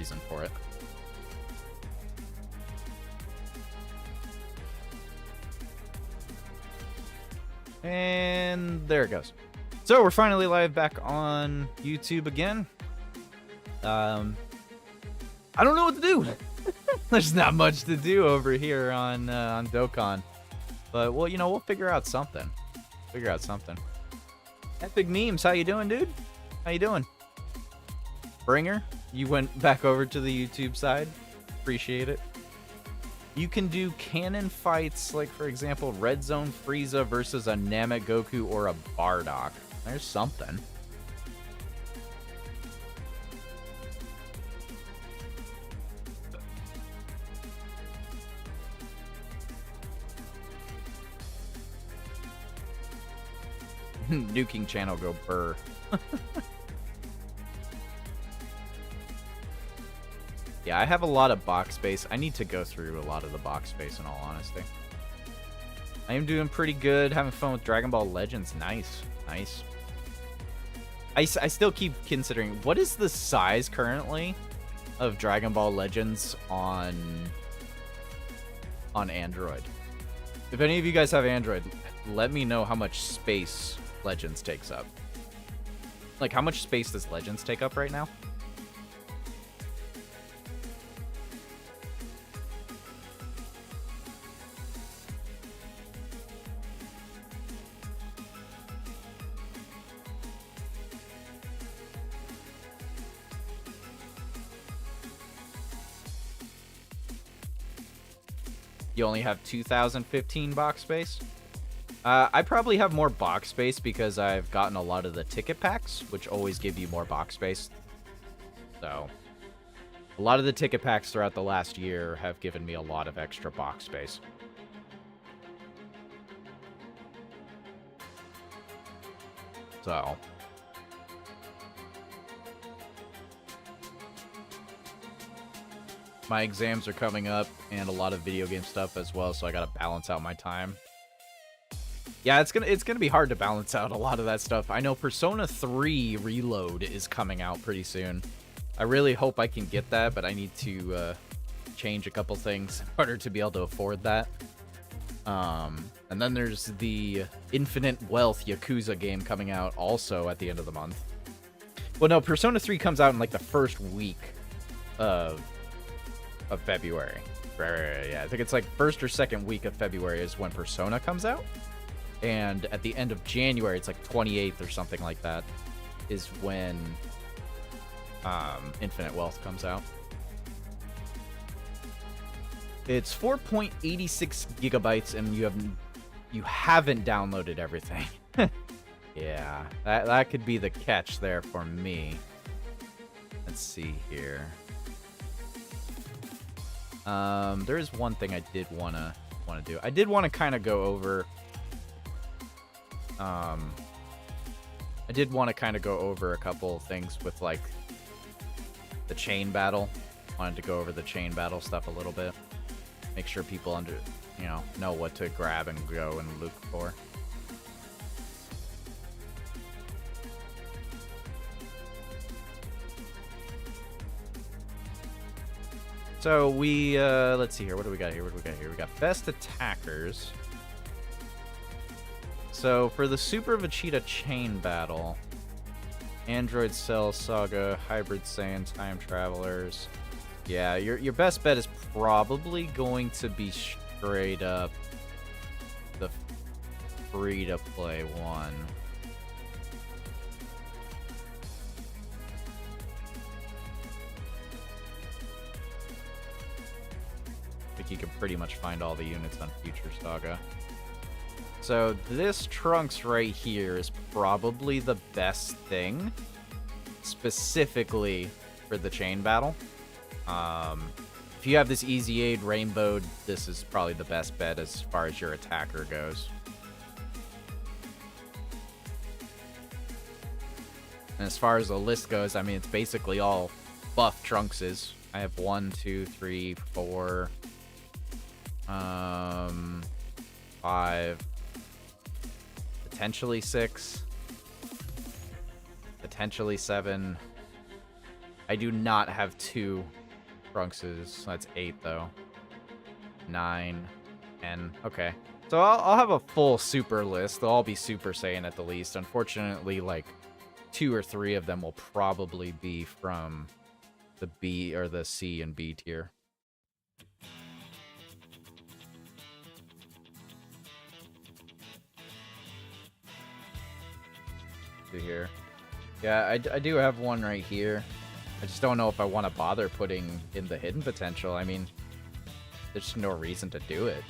reason for it. And there it goes. So we're finally live back on YouTube again. I don't know what to do. There's not much to do over here on Dokkan. But, well, you know, we'll figure out something. Epic Memes, how you doing, dude? How you doing? Bringer, you went back over to the YouTube side. Appreciate it. You can do canon fights, like, for example, Red Zone Frieza versus a Namek Goku or a Bardock. There's something. Nuking channel go burr. Yeah, I have a lot of box space. I need to go through a lot of the box space, in all honesty. I am doing pretty good. Having fun with Dragon Ball Legends. Nice. Nice. I still keep considering, what is the size currently of Dragon Ball Legends on Android? If any of you guys have Android, let me know how much space Legends takes up. Like, how much space does Legends take up right now? You only have 2015 box space? I probably have more box space because I've gotten a lot of the ticket packs, which always give you more box space. So, a lot of the ticket packs throughout the last year have given me a lot of extra box space. So, my exams are coming up and a lot of video game stuff as well, so I gotta balance out my time. Yeah, it's gonna be hard to balance out a lot of that stuff. I know Persona 3 Reload is coming out pretty soon. I really hope I can get that, but I need to change a couple things in order to be able to afford that. And then there's the Infinite Wealth Yakuza game coming out also at the end of the month. Well, no, Persona 3 comes out in like the first week of February. Right, yeah. I think it's like first or second week of February is when Persona comes out. And at the end of January, it's like 28th or something like that, is when Infinite Wealth comes out. It's 4.86 gigabytes, and you haven't downloaded everything. Yeah, that could be the catch there for me. Let's see here. There is one thing I did wanna do. I did want to kind of go over. I did want to kind of go over a couple things with, like, the chain battle. Wanted to go over the chain battle stuff a little bit. Make sure people know what to grab and go and look for. So we, let's see here. What do we got here? We got Best Attackers. So, for the Super Vegeta Chain Battle, Android Cell Saga, Hybrid Saiyan, Time Travelers. Yeah, your best bet is probably going to be straight up the free-to-play one. I think you can pretty much find all the units on Future Saga. So this Trunks right here is probably the best thing, specifically for the chain battle. If you have this Easy Aid Rainbowed, this is probably the best bet as far as your attacker goes. And as far as the list goes, I mean, it's basically all buff Trunkses. I have 1, 2, 3, 4, 5, potentially 6, potentially 7, I do not have 2 Trunkses. That's 8, though. 9, 10. Okay. So I'll have a full super list. They'll all be Super Saiyan at the least. Unfortunately, like, 2 or 3 of them will probably be from the B or the C and B tier. Here. Yeah, I do have one right here. I just don't know if I want to bother putting in the hidden potential. I mean, there's no reason to do it.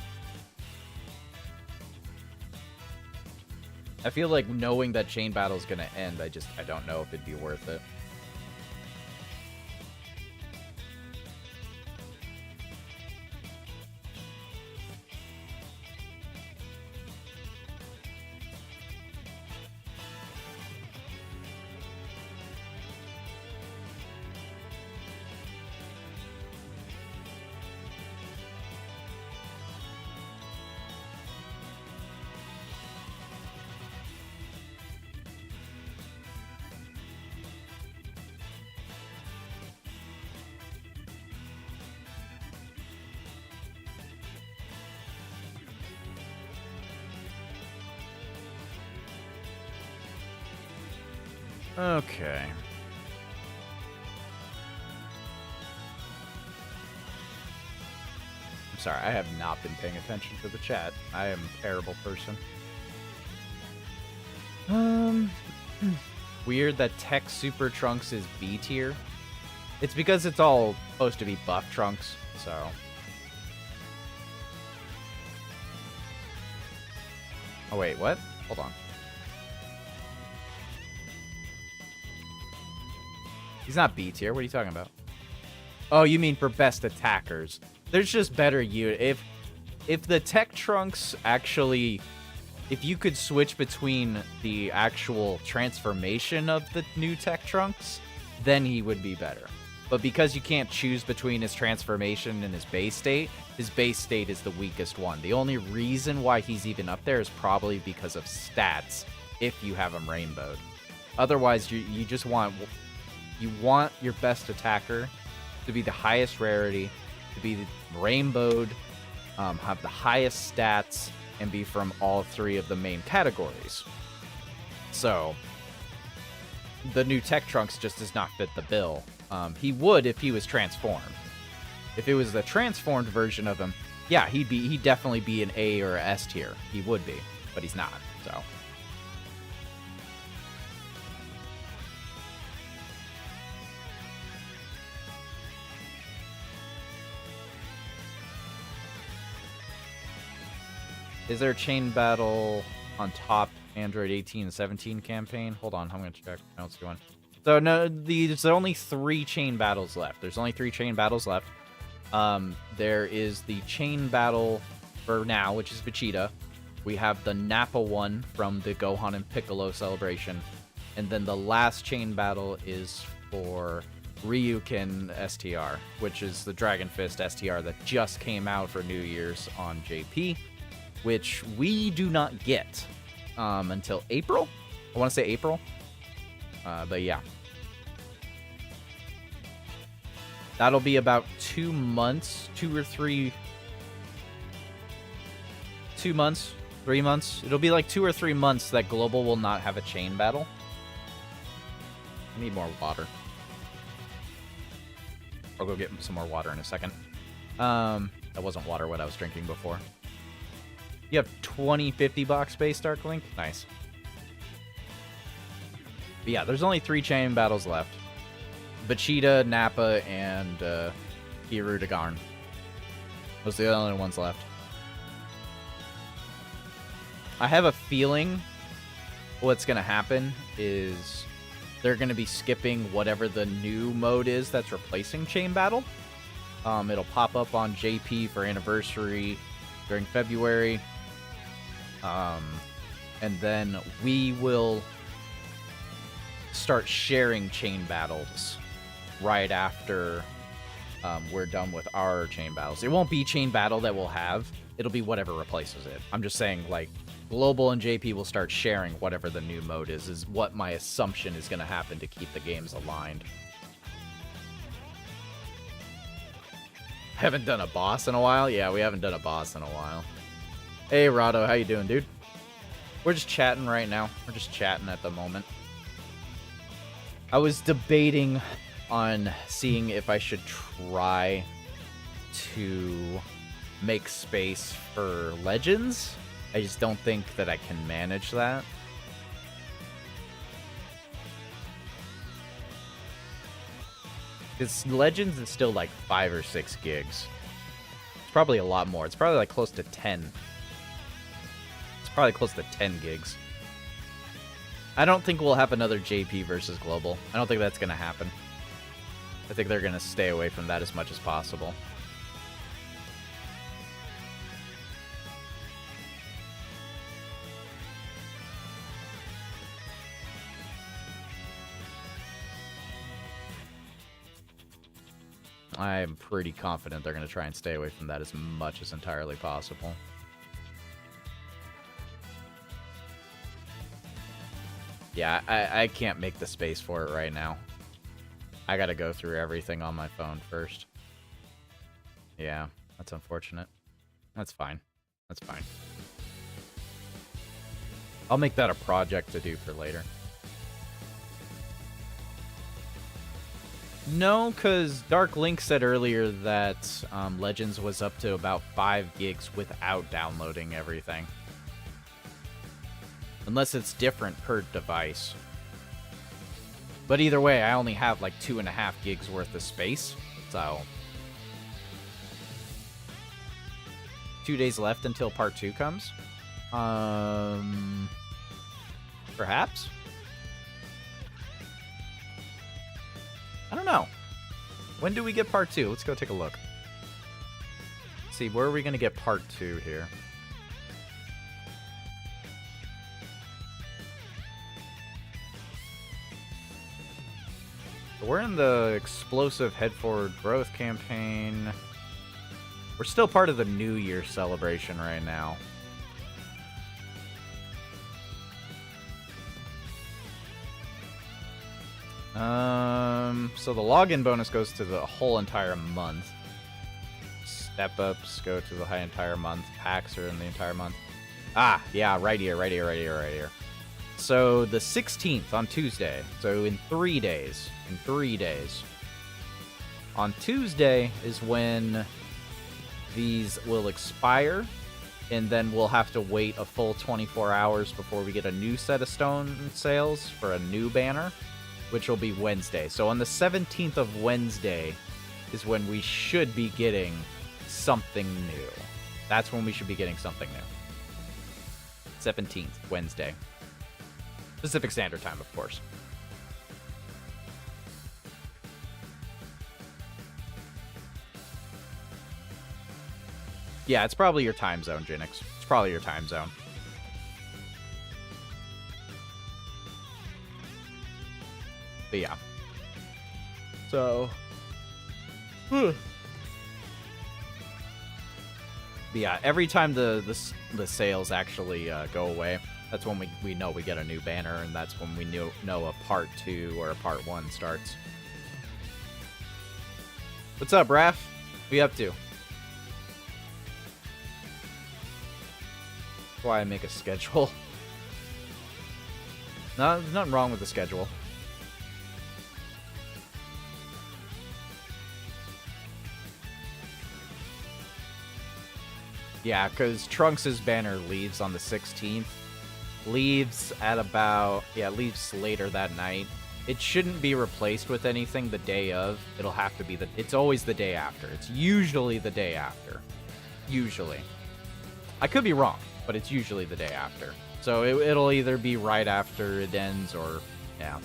I feel like knowing that chain battle is going to end, I don't know if it'd be worth it. Okay. I'm sorry, I have not been paying attention to the chat. I am a terrible person. Weird that Tech Super Trunks is B tier. It's because it's all supposed to be buff Trunks, so... Oh wait, what? Hold on. He's not B tier. What are you talking about? Oh, you mean for best attackers. There's just better unit. If the Tech Trunks actually... If you could switch between the actual transformation of the new Tech Trunks, then he would be better. But because you can't choose between his transformation and his base state is the weakest one. The only reason why he's even up there is probably because of stats, if you have him rainbowed. Otherwise, you just want... You want your best attacker to be the highest rarity, to be rainbowed, have the highest stats, and be from all 3 of the main categories. So, the new Tech Trunks just does not fit the bill. He would if he was transformed. If it was the transformed version of him, yeah, he'd definitely be an A or a S tier. He would be, but he's not, so... Is there a chain battle on top Android 18 and 17 campaign? Hold on, I'm going to check. I don't see one. So, no, there's only 3 chain battles left. There's only 3 chain battles left. There is the chain battle for now, which is Vegeta. We have the Nappa one from the Gohan and Piccolo celebration. And then the last chain battle is for Ryukin STR, which is the Dragon Fist STR that just came out for New Year's on JP. Which we do not get until April. I want to say April. But yeah. That'll be about 2 months, 2 or 3... 2 months, 3 months. It'll be like 2 or 3 months that Global will not have a chain battle. I need more water. I'll go get some more water in a second. That wasn't water what I was drinking before. You have 2050 box space, Dark Link? Nice. But yeah, there's only 3 chain battles left. Vegeta, Nappa, and Hirudegarn. Those are the only ones left. I have a feeling what's going to happen is they're going to be skipping whatever the new mode is that's replacing chain battle. It'll pop up on JP for anniversary during February. And then we will start sharing chain battles right after we're done with our chain battles. It won't be chain battle that we'll have. It'll be whatever replaces it. I'm just saying, like, Global and JP will start sharing whatever the new mode is what my assumption is going to happen to keep the games aligned. Haven't done a boss in a while? Yeah, we haven't done a boss in a while. Hey, Rado, how you doing, dude? We're just chatting right now. We're just chatting at the moment. I was debating on seeing if I should try to make space for Legends. I just don't think that I can manage that. Because Legends is still like 5 or 6 gigs. It's probably a lot more. It's probably like close to 10. It's probably close to 10 gigs. I don't think we'll have another JP versus Global. I don't think that's going to happen. I think they're going to stay away from that as much as possible. I'm pretty confident they're going to try and stay away from that as much as entirely possible. Yeah, I can't make the space for it right now. I gotta go through everything on my phone first. Yeah, that's unfortunate. That's fine. That's fine. I'll make that a project to do for later. No, because Dark Link said earlier that Legends was up to about 5 gigs without downloading everything. Unless it's different per device. But either way, I only have like 2.5 gigs worth of space. So 2 days left until part 2 comes. Perhaps? I don't know. When do we get part 2? Let's go take a look. Let's see, where are we going to get part 2 here? We're in the Explosive Head Forward Growth campaign. We're still part of the New Year celebration right now. So the login bonus goes to the whole entire month. Step-ups go to the entire month. Packs are in the entire month. Ah, yeah, right here, right here, right here, right here. So the 16th on Tuesday. So in 3 days. In 3 days. On Tuesday is when these will expire. And then we'll have to wait a full 24 hours before we get a new set of stone sales for a new banner, which will be Wednesday. So on the 17th of Wednesday is when we should be getting something new. That's when we should be getting something new. 17th, Wednesday. Pacific Standard Time, of course. Yeah, it's probably your time zone, Jinx. It's probably your time zone. But yeah. So. But yeah, every time the sales actually go away, that's when we know we get a new banner, and that's when we know a part 2 or a part 1 starts. What's up, Raph? What you up to? That's why I make a schedule. No, there's nothing wrong with the schedule. Yeah, because Trunks' banner leaves on the 16th. Leaves at about... Yeah, leaves later that night. It shouldn't be replaced with anything the day of. It'll have to be the... It's always the day after. It's usually the day after. Usually. I could be wrong, but it's usually the day after. So it'll either be right after it ends or... Yeah.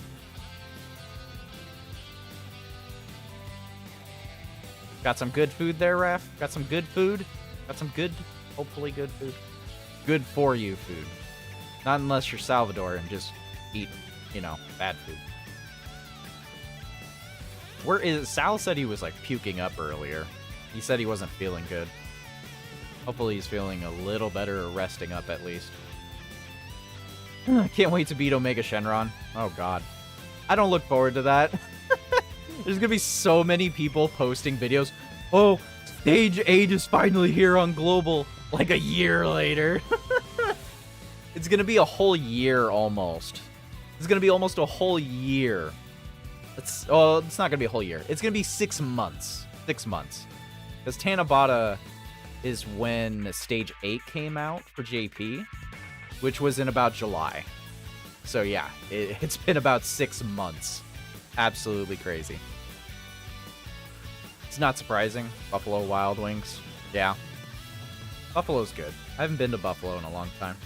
Got some good food there, Raph? Got some good food? Got some good, hopefully good food. Good for you food. Not unless you're Salvador and just eat, you know, bad food. Sal said he was like puking up earlier. He said he wasn't feeling good. Hopefully he's feeling a little better or resting up at least. I can't wait to beat Omega Shenron. Oh god. I don't look forward to that. There's gonna be so many people posting videos. Oh, Stage 8 is finally here on Global. Like a year later. It's gonna be a whole year almost. It's gonna be almost a whole year. It's not gonna be a whole year. It's gonna be 6 months. 6 months. Because Tanabata is when Stage 8 came out for JP, which was in about July. So yeah, it's been about 6 months. Absolutely crazy. It's not surprising. Buffalo Wild Wings. Yeah. Buffalo's good. I haven't been to Buffalo in a long time.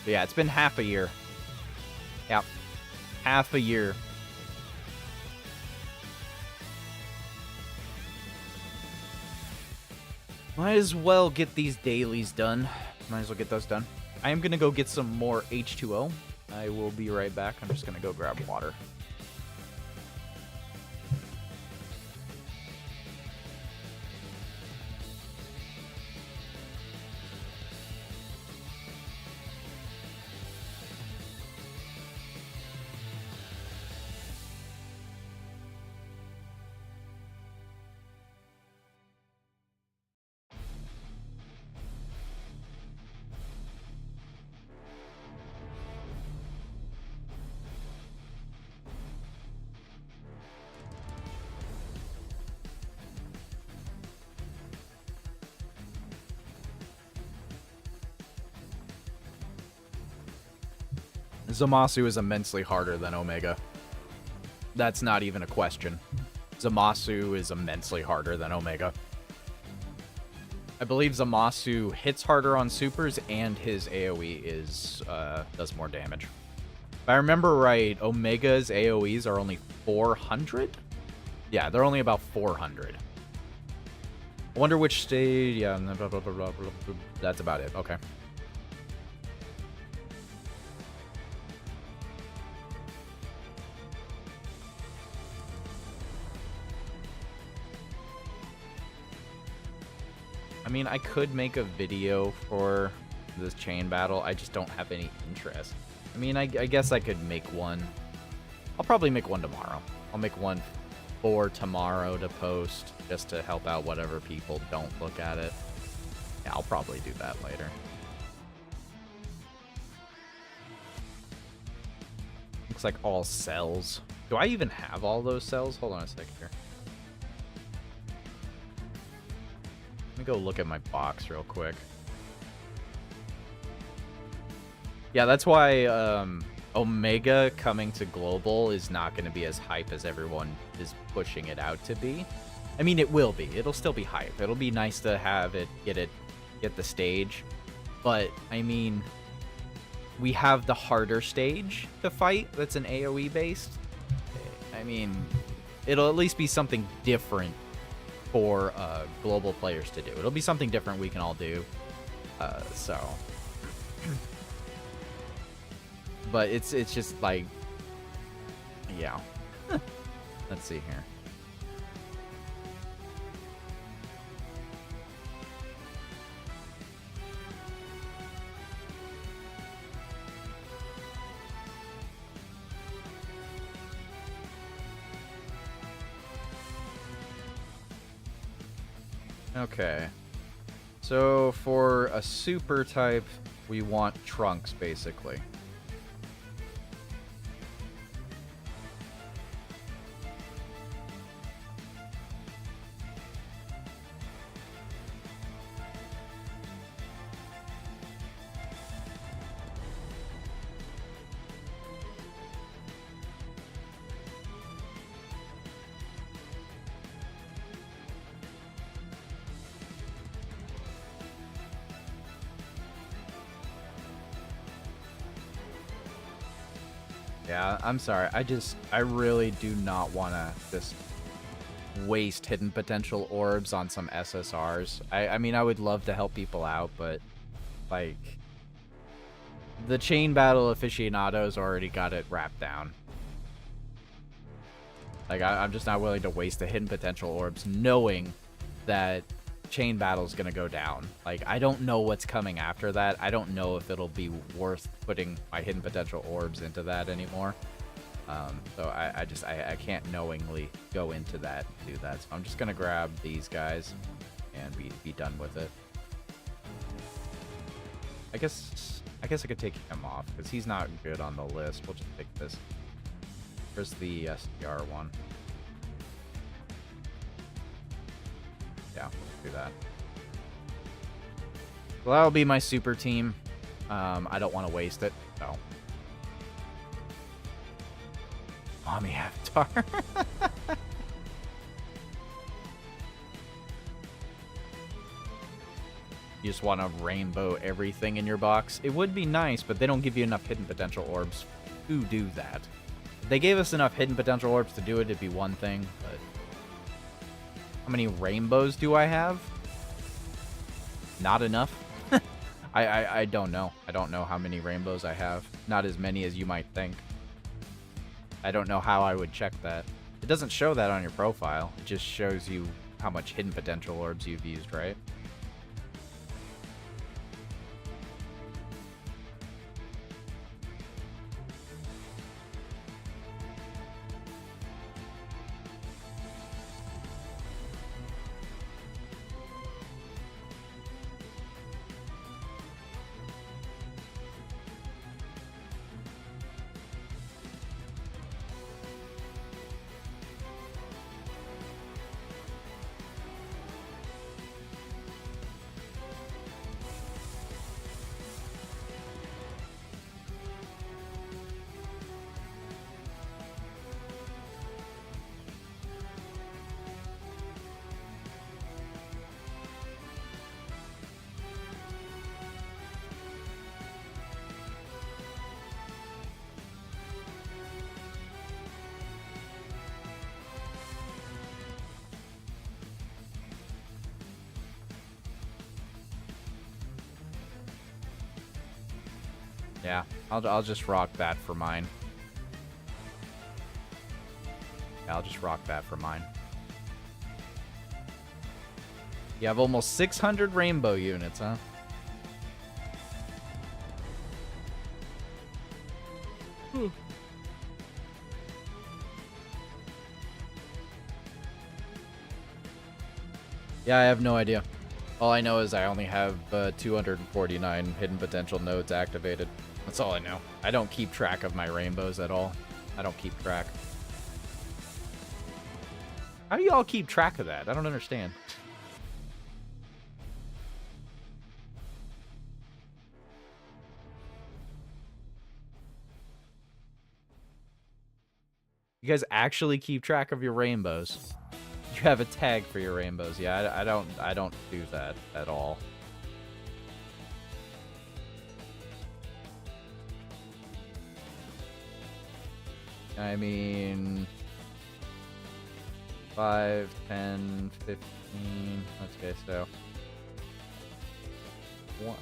But yeah, it's been half a year. Yep. Half a year. Might as well get these dailies done. Might as well get those done. I am going to go get some more H2O. I will be right back. I'm just going to go grab water. Zamasu is immensely harder than Omega. That's not even a question. Zamasu is immensely harder than Omega. I believe Zamasu hits harder on supers and his AoE is does more damage. If I remember right, Omega's AoEs are only 400? Yeah, they're only about 400. I wonder which stage... Yeah, blah, blah, blah, blah, blah, blah. That's about it. Okay. I mean, I could make a video for this chain battle. I just don't have any interest. I mean, I guess I could make one. I'll probably make one tomorrow. I'll make one for tomorrow to post just to help out whatever people don't look at it. Yeah, I'll probably do that later. Looks like all cells. Do I even have all those cells? Hold on a second here. Let me go look at my box real quick. Yeah, that's why Omega coming to Global is not going to be as hype as everyone is pushing it out to be. I mean, it will be. It'll still be hype. It'll be nice to have it, get the stage. But, I mean, we have the harder stage to fight that's an AoE based. I mean, it'll at least be something different for global players to do. It'll be something different we can all do. So, but it's just like, yeah. Let's see here. Okay, so for a super type, we want Trunks, basically. Yeah, I'm sorry. I really do not want to just waste hidden potential orbs on some SSRs. I mean, I would love to help people out, but, like, the chain battle aficionados already got it wrapped down. Like, I'm just not willing to waste the hidden potential orbs, knowing that chain battle's gonna go down. Like, I don't know what's coming after that. I don't know if it'll be worth putting my hidden potential orbs into that anymore. So I can't knowingly go into that and do that. So I'm just gonna grab these guys and be done with it. I guess I could take him off because he's not good on the list. We'll just take this. Here's the SDR one. Yeah, we'll do that. Well, that'll be my super team. I don't want to waste it, so. Mommy Avatar. You just want to rainbow everything in your box. It would be nice, but they don't give you enough hidden potential orbs to do that. If they gave us enough hidden potential orbs to do it, it'd be one thing, but... How many rainbows do I have? Not enough? I don't know. I don't know how many rainbows I have. Not as many as you might think. I don't know how I would check that. It doesn't show that on your profile. It just shows you how much hidden potential orbs you've used, right? Yeah, I'll just rock that for mine. Yeah, I'll just rock that for mine. You have almost 600 rainbow units, huh? Yeah, I have no idea. All I know is I only have 249 hidden potential nodes activated. That's all I know. I don't keep track of my rainbows at all. I don't keep track. How do you all keep track of that? I don't understand. You guys actually keep track of your rainbows. You have a tag for your rainbows. Yeah, I don't do that at all. I mean, 5, 10, 15. Okay, so 1.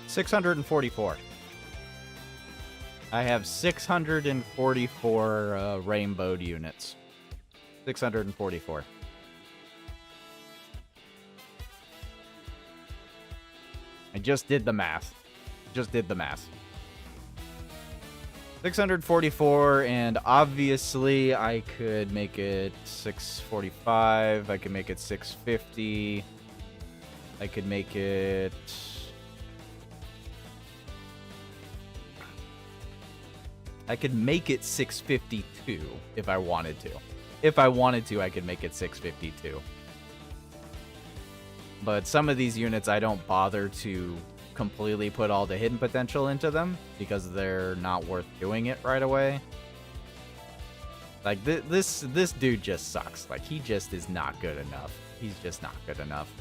644. I have 644 rainbowed units. 644. I just did the math. 644, and obviously I could make it 645. I could make it 650. I could make it... I could make it 652 if I wanted to. If I wanted to, I could make it 652. But some of these units, I don't bother to completely put all the hidden potential into them because they're not worth doing it right away. Like, this dude just sucks. Like, he just is not good enough. He's just not good enough.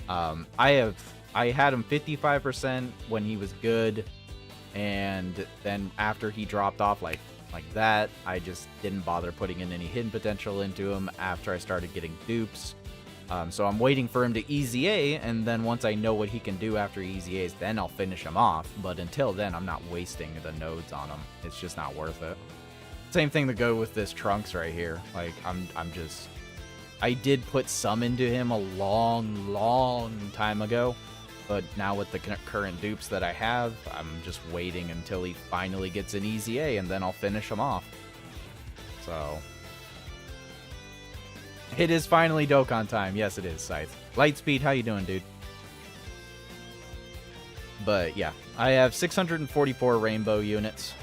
I had him 55% when he was good. And then after he dropped off like that, I just didn't bother putting in any hidden potential into him after I started getting dupes. So I'm waiting for him to easy A, and then once I know what he can do after easy A's, then I'll finish him off. But until then, I'm not wasting the nodes on him. It's just not worth it. Same thing to go with this Trunks right here. Like, I did put some into him a long time ago. But now with the current dupes that I have, I'm just waiting until he finally gets an easy A, and then I'll finish him off. So... It is finally Dokkan time. Yes, it is, Scythe. Lightspeed, how you doing, dude? But, yeah. I have 644 rainbow units.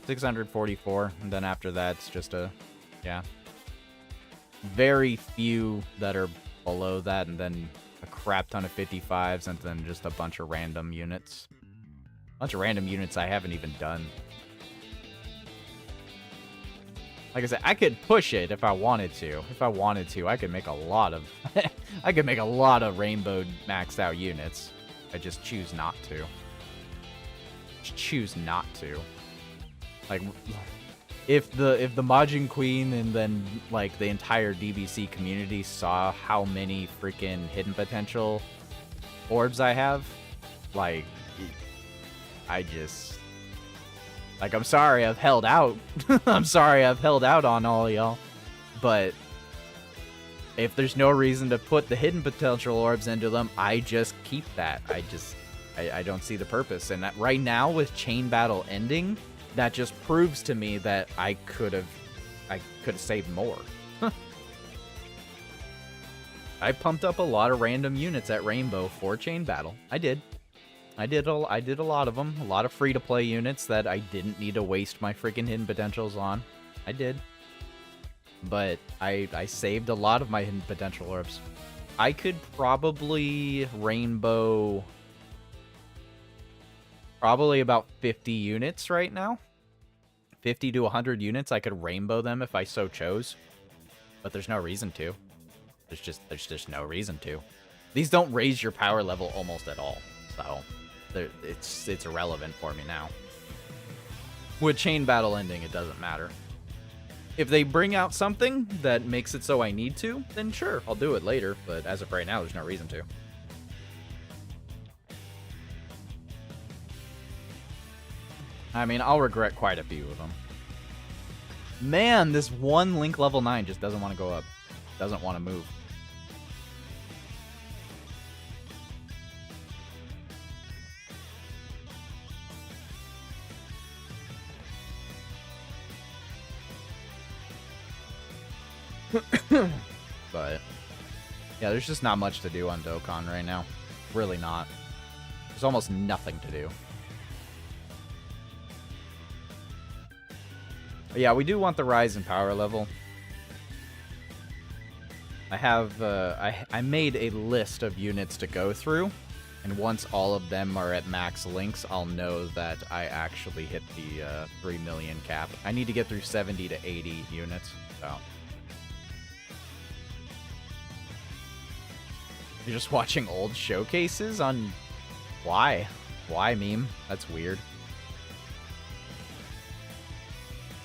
644, and then after that, it's just a... Yeah. Very few that are... below that, and then a crap ton of 55s, and then just a bunch of random units. Bunch of random units I haven't even done. Like I said, I could push it if I wanted to. If I wanted to, I could make a lot of... I could make a lot of rainbow maxed out units. I just choose not to. Just choose not to. Like... If the Majin Queen and then, like, the entire DBC community saw how many freaking hidden potential orbs I have, like, I just... Like, I'm sorry I've held out. I'm sorry I've held out on all y'all. But if there's no reason to put the hidden potential orbs into them, I just keep that. I don't see the purpose. And that right now, with Chain Battle ending... That just proves to me that I could have saved more. I pumped up a lot of random units at Rainbow for Chain Battle. I did a lot of them. A lot of free-to-play units that I didn't need to waste my freaking hidden potentials on. I did. But I saved a lot of my hidden potential orbs. I could probably Rainbow... Probably about 50 units right now. 50 to 100 units. I could rainbow them if I so chose. But there's no reason to. There's just no reason to. These don't raise your power level almost at all. So it's irrelevant for me now. With Chain Battle ending, it doesn't matter. If they bring out something that makes it so I need to, then sure, I'll do it later. But as of right now, there's no reason to. I mean, I'll regret quite a few of them. Man, this one Link level 9 just doesn't want to go up. Doesn't want to move. But, yeah, there's just not much to do on Dokkan right now. Really not. There's almost nothing to do. But yeah, we do want the rise in power level. I have, I made a list of units to go through And once all of them are at max links, I'll know that I actually hit the 3 million cap. I need to get through 70 to 80 units, so. You're just watching old showcases on... Why? Why, meme? That's weird.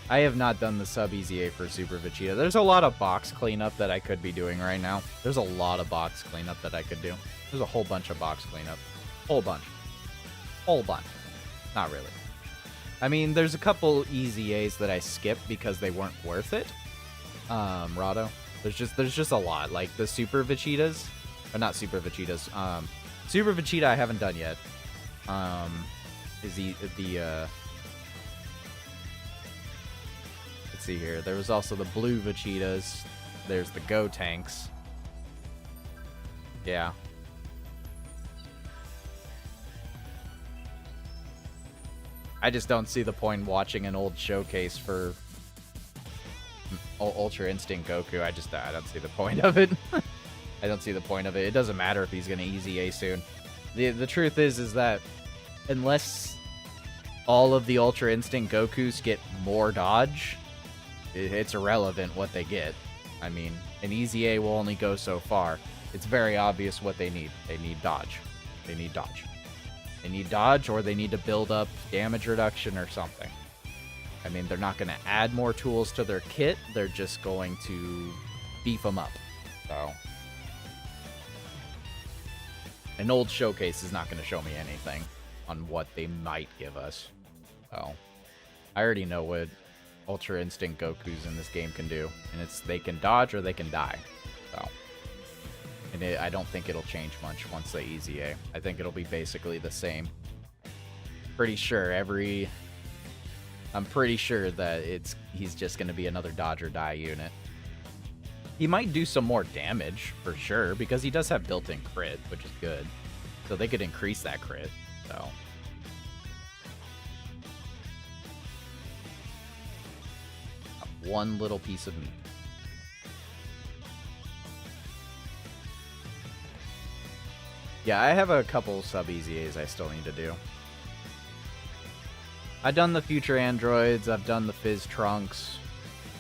I have not done the sub EZA for Super Vegeta. There's a lot of box cleanup that I could be doing right now. There's a lot of box cleanup that I could do. There's a whole bunch of box cleanup. Whole bunch. Whole bunch. Not really. I mean, there's a couple EZAs that I skipped because they weren't worth it. Rado. There's just a lot. Like the Super Vegetas. Or not Super Vegetas. Super Vegeta I haven't done yet. Is let's see here. There was also the blue Vegetas. There's the Go Tanks. Yeah. I just don't see the point in watching an old showcase for Ultra Instinct Goku. I don't see the point of it. I don't see the point of it. It doesn't matter if he's going to EZA soon. The truth is that unless all of the Ultra Instinct Gokus get more dodge, it's irrelevant what they get. I mean, an EZA will only go so far. It's very obvious what they need. They need dodge. They need dodge. They need dodge, or they need to build up damage reduction or something. I mean, they're not going to add more tools to their kit. They're just going to beef them up. So, an old showcase is not going to show me anything on what they might give us. So, I already know what Ultra Instinct Gokus in this game can do. And it's they can dodge or they can die. So, and I don't think it'll change much once they EZA. I think it'll be basically the same. Pretty sure I'm pretty sure that he's just going to be another dodge or die unit. He might do some more damage, for sure, because he does have built-in crit, which is good. So they could increase that crit, so. One little piece of meat. Yeah, I have a couple sub-EZAs I still need to do. I've done the Future Androids, I've done the Fizz Trunks,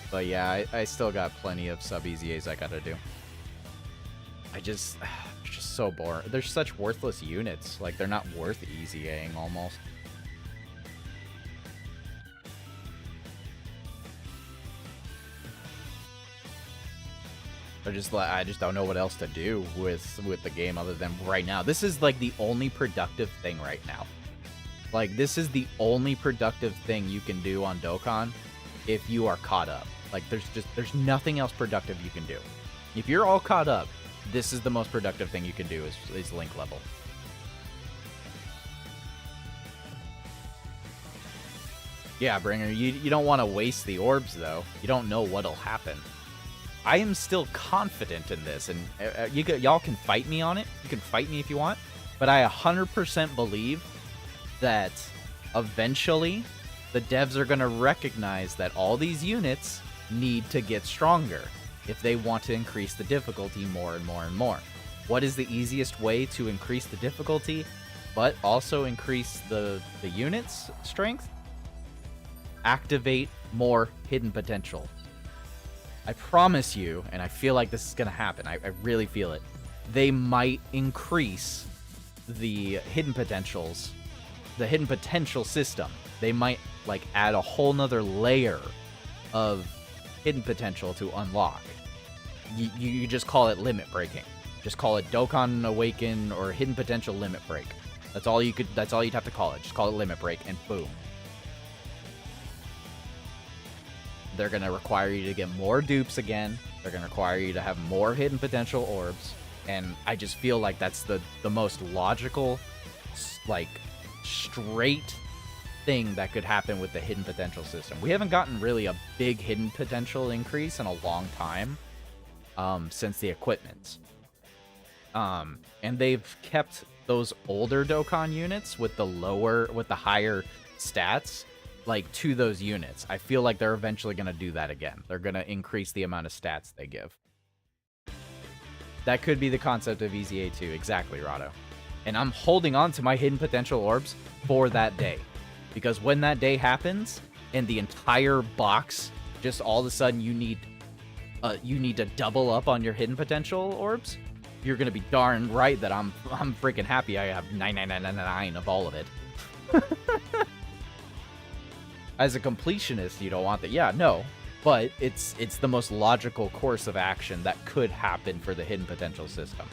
but yeah, I still got plenty of sub-EZAs I gotta do. It's just so boring. They're such worthless units, like they're not worth EZAing almost. I just don't know what else to do with the game other than right now. This is like the only productive thing right now. Like, this is the only productive thing you can do on Dokkan if you are caught up. Like, there's nothing else productive you can do. If you're all caught up, this is the most productive thing you can do is link level. Yeah, Bringer, you don't want to waste the orbs, though. You don't know what'll happen. I am still confident in this, and y'all can fight me on it. You can fight me if you want, but I 100% believe that eventually the devs are going to recognize that all these units need to get stronger if they want to increase the difficulty more and more and more. What is the easiest way to increase the difficulty, but also increase the unit's strength? Activate more hidden potential. I promise you, and I feel like this is going to happen, I really feel it, they might increase the hidden potentials, the hidden potential system. They might, like, add a whole nother layer of hidden potential to unlock. You just call it limit breaking. Just call it Dokkan Awaken or hidden potential limit break. That's all you'd have to call it. Just call it limit break, and boom. They're going to require you to get more dupes again. They're going to require you to have more hidden potential orbs. And I just feel like that's the most logical, like, straight thing that could happen with the hidden potential system. We haven't gotten really a big hidden potential increase in a long time since the equipment. And they've kept those older Dokkan units with the higher stats, like, to those units. I feel like they're eventually going to do that again. They're going to increase the amount of stats they give. That could be the concept of EZA2. Exactly, Rado. And I'm holding on to my hidden potential orbs for that day. Because when that day happens, and the entire box, just all of a sudden you need to double up on your hidden potential orbs, you're gonna be darn right that I'm freaking happy I have 9999 of all of it. As a completionist, you don't want that. Yeah, no. But it's the most logical course of action that could happen for the hidden potential system.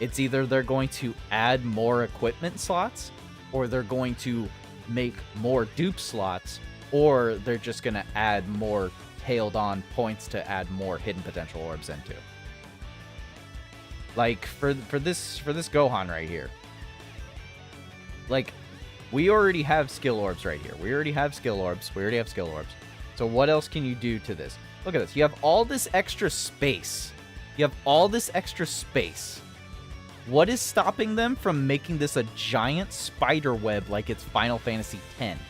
It's either they're going to add more equipment slots, or they're going to make more dupe slots, or they're just going to add more tailed on points to add more hidden potential orbs into. Like for this Gohan right here. Like, we already have skill orbs right here. We already have skill orbs. So what else can you do to this? Look at this. You have all this extra space. What is stopping them from making this a giant spider web like it's Final Fantasy X?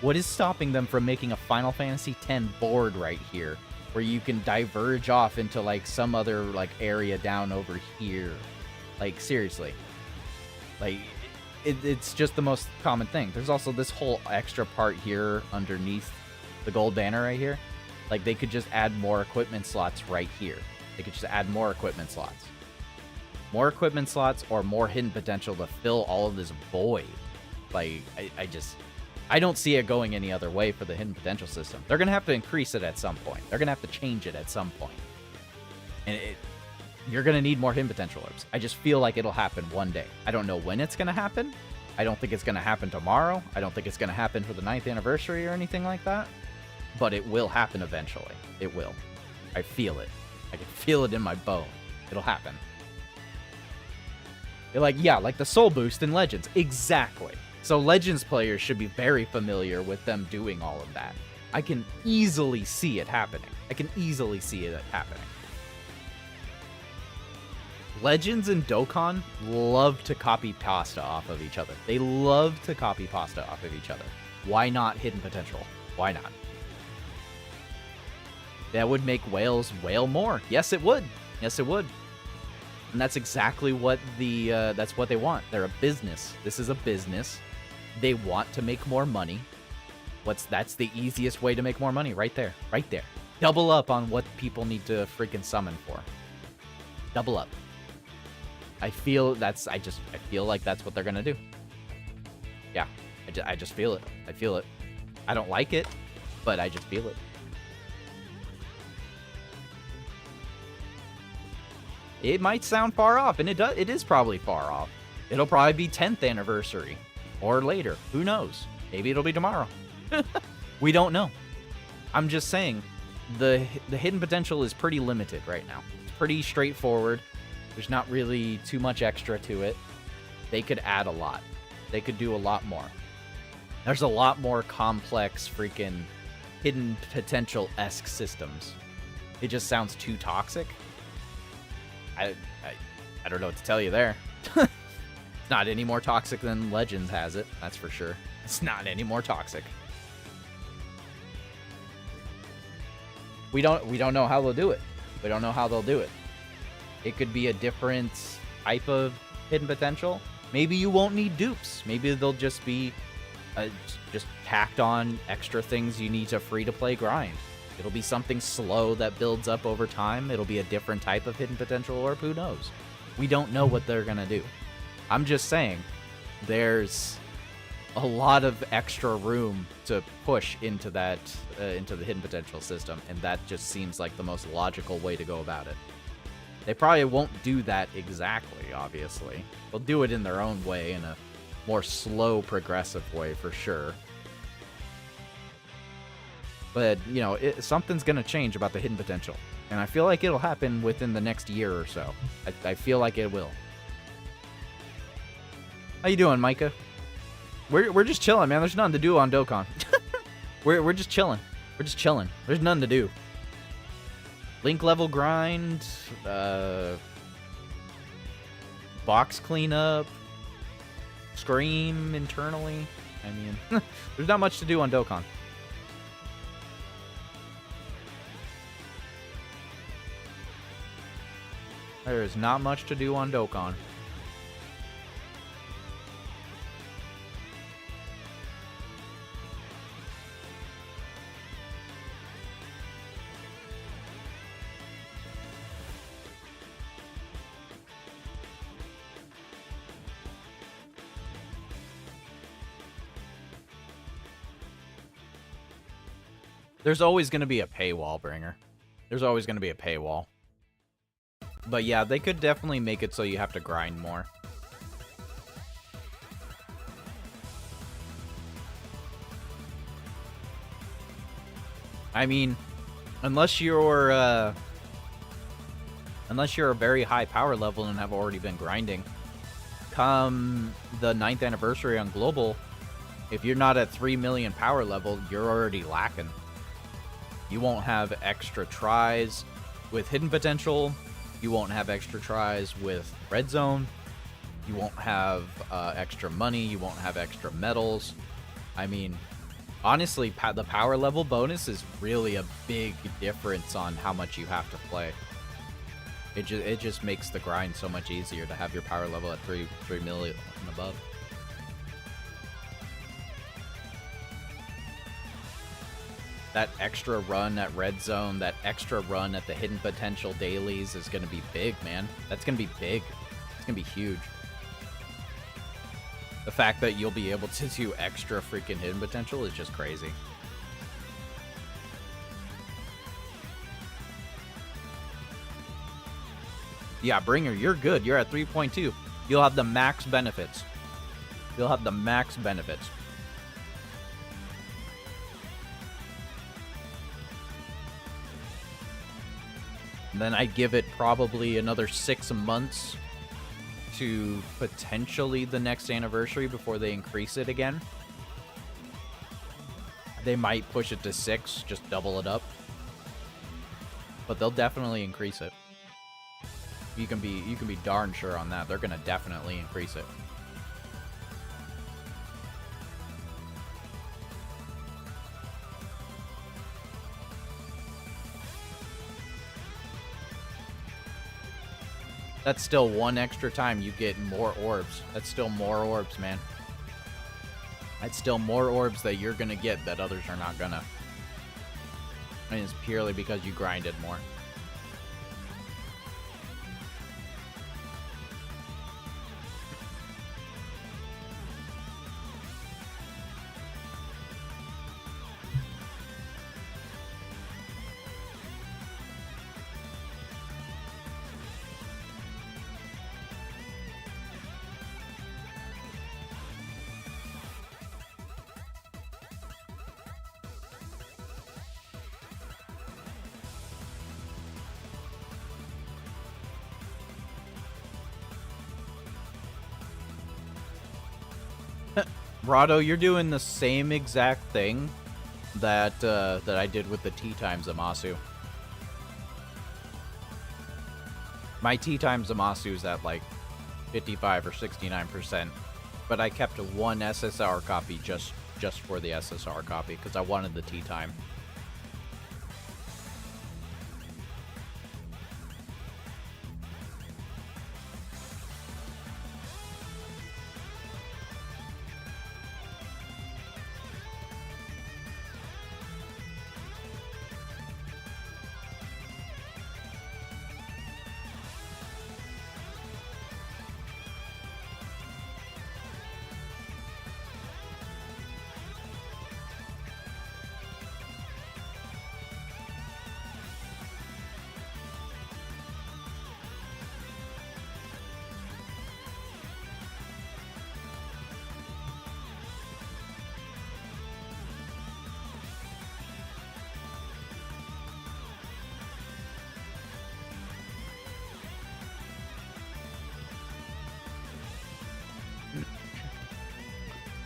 What is stopping them from making a Final Fantasy X board right here, where you can diverge off into like some other like area down over here? Like, seriously. Like, it's just the most common thing. There's also this whole extra part here underneath the gold banner right here. Like, they could just add more equipment slots right here. They could just add more equipment slots. More equipment slots or more hidden potential to fill all of this void. Like, I don't see it going any other way for the hidden potential system. They're going to have to increase it at some point. They're going to have to change it at some point. And you're going to need more hidden potential orbs. I just feel like it'll happen one day. I don't know when it's going to happen. I don't think it's going to happen tomorrow. I don't think it's going to happen for the 9th anniversary or anything like that. But it will happen eventually. It will. I feel it. I can feel it in my bone. It'll happen. Like the soul boost in Legends. Exactly. So Legends players should be very familiar with them doing all of that. I can easily see it happening. Legends and Dokkan love to copy pasta off of each other. Why not hidden potential? Why not? That would make whales wail more. Yes, it would. And that's exactly what that's what they want. They're a business. This is a business. They want to make more money. That's the easiest way to make more money right there. Double up on what people need to freaking summon for. Double up. I feel like that's what they're gonna do. Yeah, I just feel it. I don't like it, but I just feel it. It might sound far off, and it is probably far off. It'll probably be 10th anniversary or later. Who knows? Maybe it'll be tomorrow. We don't know. I'm just saying the hidden potential is pretty limited right now. It's pretty straightforward. There's not really too much extra to it. They could add a lot. They could do a lot more. There's a lot more complex freaking hidden potential-esque systems. It just sounds too toxic. I don't know what to tell you there. It's not any more toxic than Legends has it, that's for sure. It's not any more toxic. We don't know how they'll do it. It could be a different type of hidden potential. Maybe you won't need dupes. Maybe they'll just be just tacked on extra things you need to free-to-play grind. It'll be something slow that builds up over time. It'll be a different type of hidden potential orb. Who knows? We don't know what they're going to do. I'm just saying there's a lot of extra room to push into that, into the hidden potential system, and that just seems like the most logical way to go about it. They probably won't do that exactly, obviously. They'll do it in their own way, in a more slow, progressive way, for sure. But, you know, something's going to change about the hidden potential. And I feel like it'll happen within the next year or so. I feel like it will. How you doing, Micah? We're just chilling, man. There's nothing to do on Dokkan. We're just chilling. There's nothing to do. Link level grind, box cleanup, scream internally. I mean, there's not much to do on Dokkan. There is not much to do on Dokkan. There's always going to be a paywall, Bringer. There's always going to be a paywall. But yeah, they could definitely make it so you have to grind more. I mean, unless you're a very high power level and have already been grinding, come the 9th anniversary on Global, if you're not at 3 million power level, you're already lacking. You won't have extra tries with hidden potential. You won't have extra tries with red zone. You won't have extra money. You won't have extra medals. I mean, honestly, the power level bonus is really a big difference on how much you have to play. It just makes the grind so much easier to have your power level at 3 million and above. That extra run at red zone, that extra run at the hidden potential dailies is going to be big, man. That's going to be big. It's going to be huge. The fact that you'll be able to do extra freaking hidden potential is just crazy. Yeah, Bringer, you're good. You're at 3.2. You'll have the max benefits. You'll have the max benefits. And then I give it probably another 6 months to potentially the next anniversary before they increase it again. They might push it to 6, just double it up. But they'll definitely increase it. You can be darn sure on that. They're gonna definitely increase it. That's still one extra time you get more orbs. That's still more orbs, man. That's still more orbs that you're gonna get that others are not gonna. And it's purely because you grinded more. Rado, you're doing the same exact thing that that I did with the T times Zamasu. My T times Zamasu is at like 55 or 69%, but I kept one SSR copy just for the SSR copy because I wanted the T time.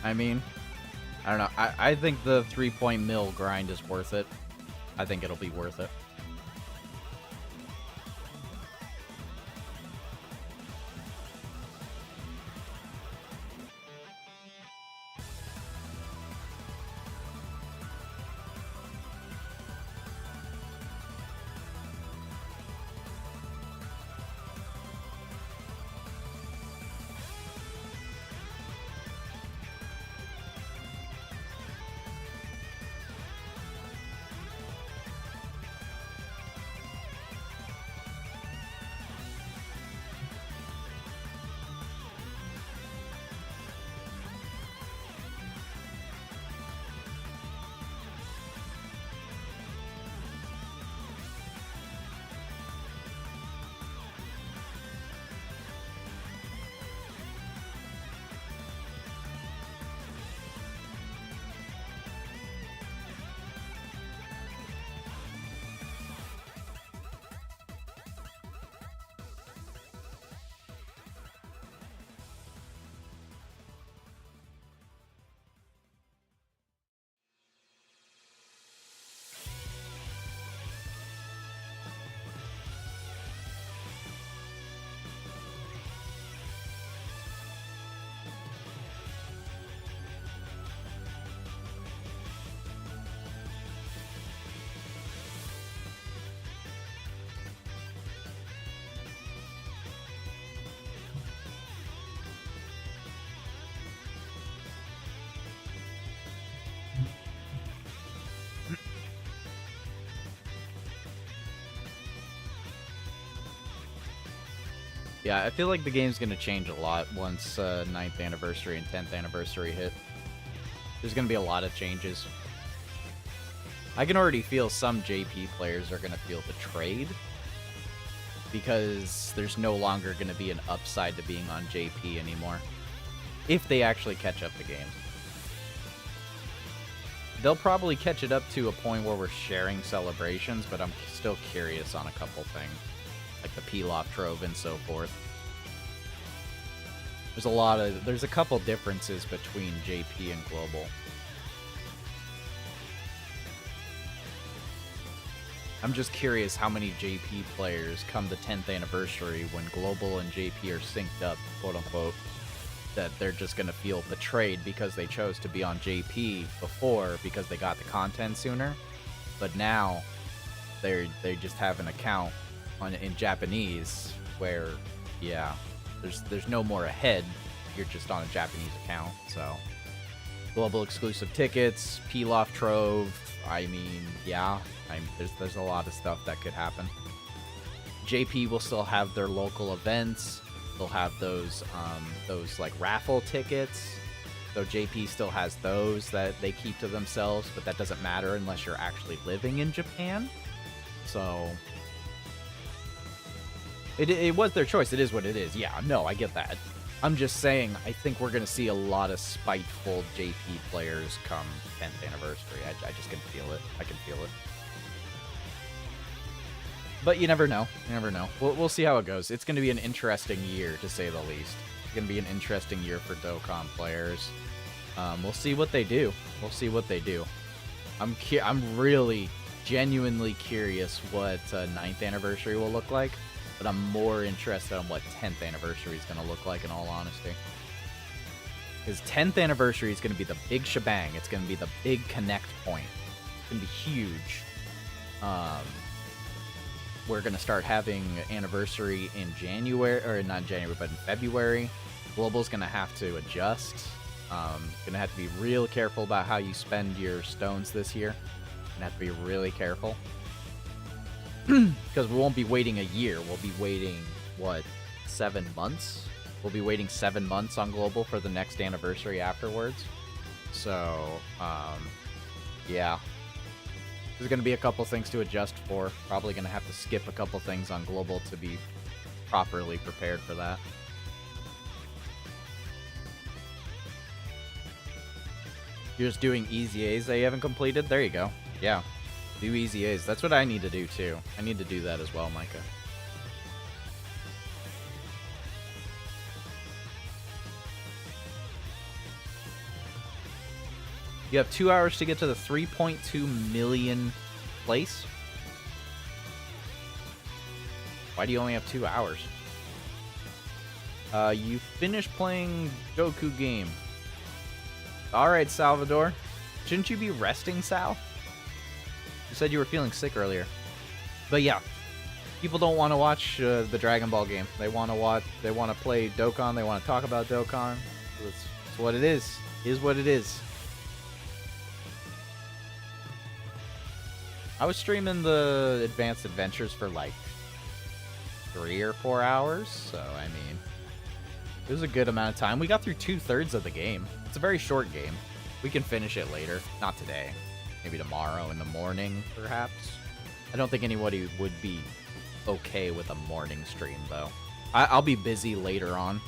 I mean, I don't know. I think the 3-point mill grind is worth it. I think it'll be worth it. Yeah, I feel like the game's gonna change a lot once 9th anniversary and 10th anniversary hit. There's gonna be a lot of changes. I can already feel some JP players are gonna feel betrayed because there's no longer gonna be an upside to being on JP anymore. If they actually catch up the game. They'll probably catch it up to a point where we're sharing celebrations, but I'm still curious on a couple things. Like the Pilaf Trove and so forth. There's a couple differences between JP and Global. I'm just curious how many JP players come the 10th anniversary when Global and JP are synced up, quote unquote, that they're just going to feel betrayed because they chose to be on JP before because they got the content sooner. But now they just have an account in Japanese where, yeah, there's no more ahead. You're just on a Japanese account. So global exclusive tickets, Pilaf Trove. I mean, yeah, there's a lot of stuff that could happen. JP will still have their local events. They'll have those like raffle tickets. So JP still has those that they keep to themselves, but that doesn't matter unless you're actually living in Japan. So it was their choice. It is what it is. Yeah, no, I get that. I'm just saying, I think we're going to see a lot of spiteful JP players come 10th anniversary. I just can feel it. I can feel it. But you never know. You never know. We'll see how it goes. It's going to be an interesting year, to say the least. It's going to be an interesting year for Dokkan players. We'll see what they do. We'll see what they do. I'm really genuinely curious what 9th anniversary will look like. But I'm more interested in what 10th anniversary is going to look like, in all honesty. Because 10th anniversary is going to be the big shebang. It's going to be the big connect point. It's going to be huge. We're going to start having anniversary in January, or not January, but in February. Global's going to have to adjust. Going to have to be real careful about how you spend your stones this year. Going to have to be really careful. Because we won't be waiting a year. We'll be waiting, what, 7 months? We'll be waiting 7 months on Global for the next anniversary afterwards. So, yeah. There's going to be a couple things to adjust for. Probably going to have to skip a couple things on Global to be properly prepared for that. You're just doing easy A's that you haven't completed? There you go. Yeah. Do easy A's. That's what I need to do, too. I need to do that as well, Micah. You have 2 hours to get to the 3.2 million place? Why do you only have 2 hours? You finished playing Goku game. Alright, Salvador. Shouldn't you be resting, Sal? You said you were feeling sick earlier. But yeah, people don't want to watch the Dragon Ball game. They want to watch. They want to play Dokkan. They want to talk about Dokkan. It's what it is. It is what it is. I was streaming the Advanced Adventures for like 3 or 4 hours. So I mean, it was a good amount of time. We got through 2/3 of the game. It's a very short game. We can finish it later. Not today. Maybe tomorrow in the morning, perhaps. I don't think anybody would be okay with a morning stream, though. I'll be busy later on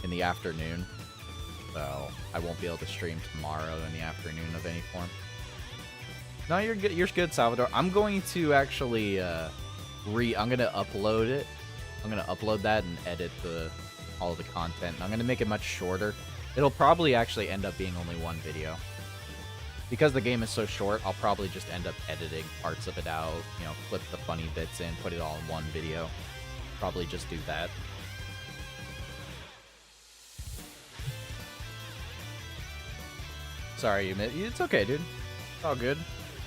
in the afternoon, so I won't be able to stream tomorrow in the afternoon of any form. No, you're good. You're good, Salvador. I'm going to actually I'm gonna upload it. I'm gonna upload that and edit all the content. I'm gonna make it much shorter. It'll probably actually end up being only one video. Because the game is so short, I'll probably just end up editing parts of it out, you know, clip the funny bits in, put it all in one video. Probably just do that. Sorry, it's okay, dude. It's all good.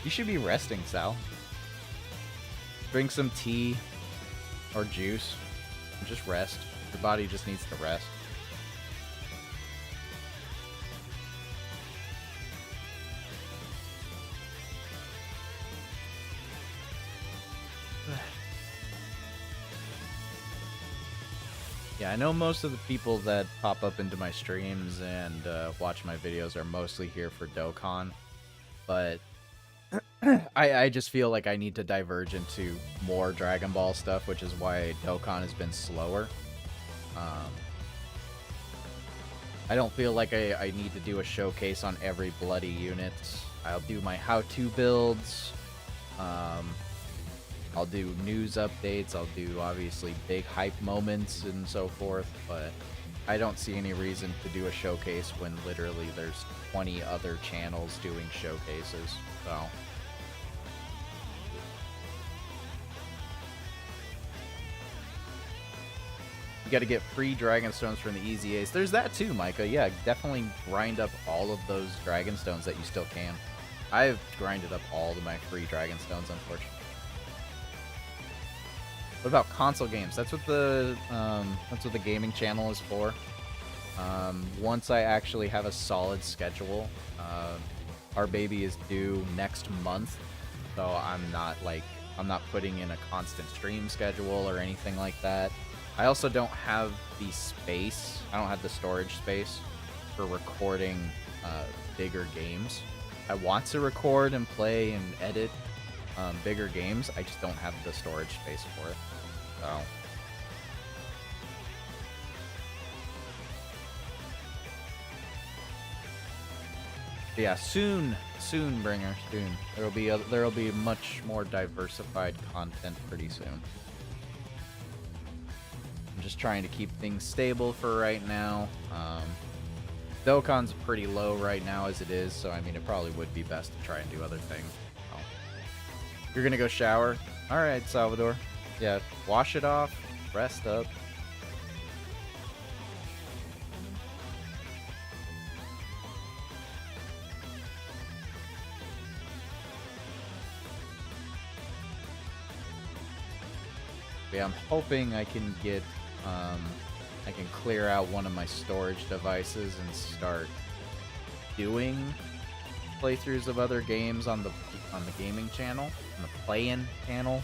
You should be resting, Sal. Drink some tea or juice. And just rest. Your body just needs to rest. Yeah, I know most of the people that pop up into my streams and watch my videos are mostly here for Dokkan, but I just feel like I need to diverge into more Dragon Ball stuff, which is why Dokkan has been slower. I don't feel like I need to do a showcase on every bloody unit. I'll do my how-to builds. I'll do news updates. I'll do, obviously, big hype moments and so forth, but I don't see any reason to do a showcase when literally there's 20 other channels doing showcases, so... You gotta get free Dragon Stones from the Easy Ace. There's that too, Micah. Yeah, definitely grind up all of those Dragon Stones that you still can. I've grinded up all of my free Dragon Stones, unfortunately. What about console games? That's what the gaming channel is for. Once I actually have a solid schedule, our baby is due next month, so I'm not putting in a constant stream schedule or anything like that. I also don't have the space. I don't have the storage space for recording bigger games. I want to record and play and edit bigger games. I just don't have the storage space for it. So. Yeah, soon, bringer, soon. There'll be much more diversified content pretty soon. I'm just trying to keep things stable for right now. Dokkan's pretty low right now as it is, so I mean, it probably would be best to try and do other things. Oh. You're gonna go shower? Alright, Salvador. Yeah, wash it off, rest up. Yeah, I'm hoping I can get, I can clear out one of my storage devices and start doing playthroughs of other games on the gaming channel, on the play-in channel.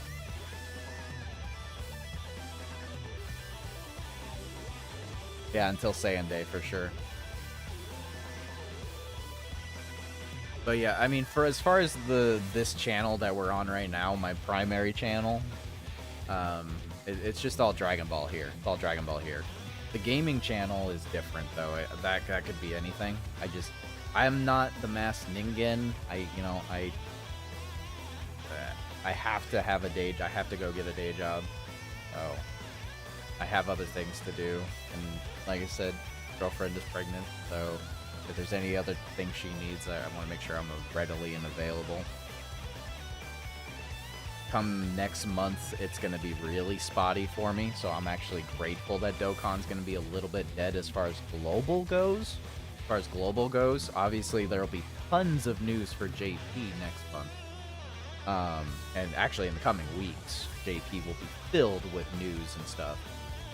Yeah, until Saiyan Day for sure. But yeah, I mean, for as far as this channel that we're on right now, my primary channel, it's just all Dragon Ball here. It's all Dragon Ball here. The gaming channel is different though. That could be anything. I'm not the masked Ningen. I have to have a day. I have to go get a day job. So I have other things to do, and like I said, girlfriend is pregnant. So if there's any other thing she needs, I want to make sure I'm readily and available. Come next month, it's going to be really spotty for me, so I'm actually grateful that Dokkan's going to be a little bit dead as far as global goes. As far as global goes, obviously there will be tons of news for JP next month. And actually in the coming weeks, JP will be filled with news and stuff.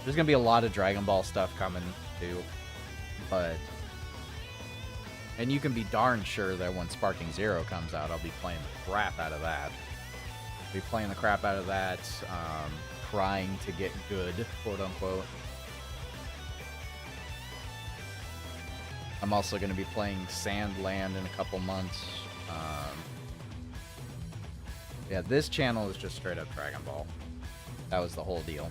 There's going to be a lot of Dragon Ball stuff coming too, but... And you can be darn sure that when Sparking Zero comes out, I'll be playing the crap out of that. Be playing the crap out of that, trying to get good, quote unquote. I'm also going to be playing Sandland in a couple months. Yeah, this channel is just straight up Dragon Ball. That was the whole deal.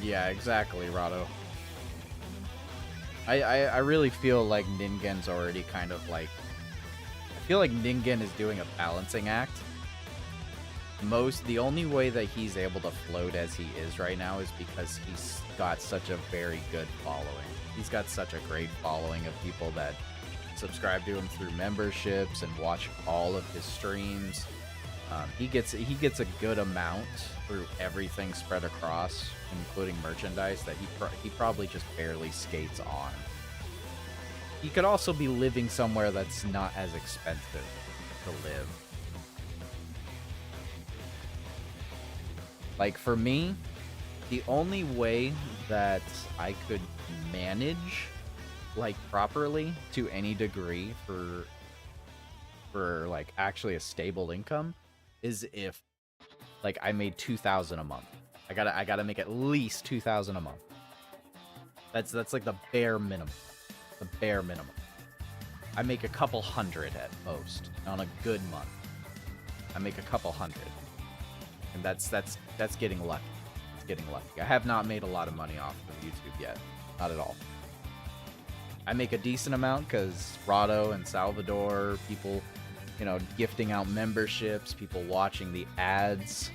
Yeah, exactly, Rado. I really feel like Ningen's already kind of like... I feel like Ningen is doing a balancing act. The only way that he's able to float as he is right now is because he's got such a very good following. He's got such a great following of people that subscribe to him through memberships and watch all of his streams. He gets a good amount through everything spread across, including merchandise, that he probably just barely skates on. He could also be living somewhere that's not as expensive to live. Like for me, The only way that I could manage, like, properly to any degree for like actually a stable income is if, like, I made 2,000 a month. I gotta make at least 2,000 a month. That's like the bare minimum. The bare minimum. I make a couple hundred at most on a good month. I make a couple hundred, and that's getting lucky. It's getting lucky. I have not made a lot of money off of YouTube yet, not at all. I make a decent amount because Rado and Salvador, people, you know, gifting out memberships, people watching the ads,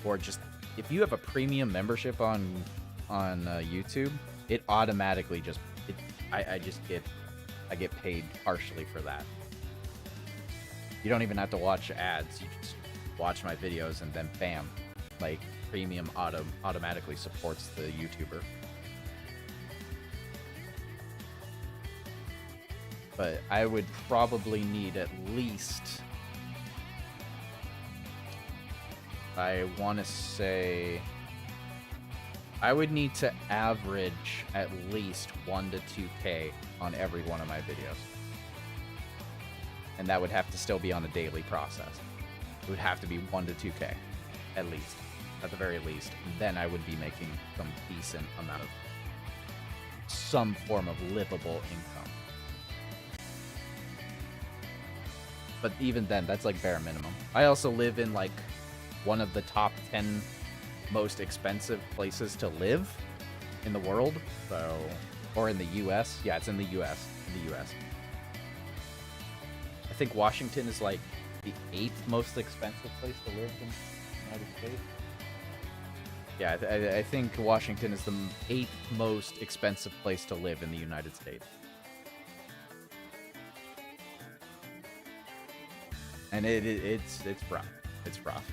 or just if you have a premium membership on YouTube, it automatically just I get paid partially for that. You don't even have to watch ads. You just watch my videos and then bam, like premium automatically supports the YouTuber. But I would probably need at least, I want to say, I would need to average at least 1 to 2K on every one of my videos. And that would have to still be on a daily process. It would have to be 1 to 2K, at least, at the very least. Then I would be making some decent amount of, some form of livable income. But even then, that's like bare minimum. I also live in like one of the top 10 most expensive places to live in the world, so, or in the US. Yeah, it's in the US. In the US. I think Washington is like the 8th most expensive place to live in the United States. Yeah, I think Washington is the 8th most expensive place to live in the United States. And it's rough. It's rough.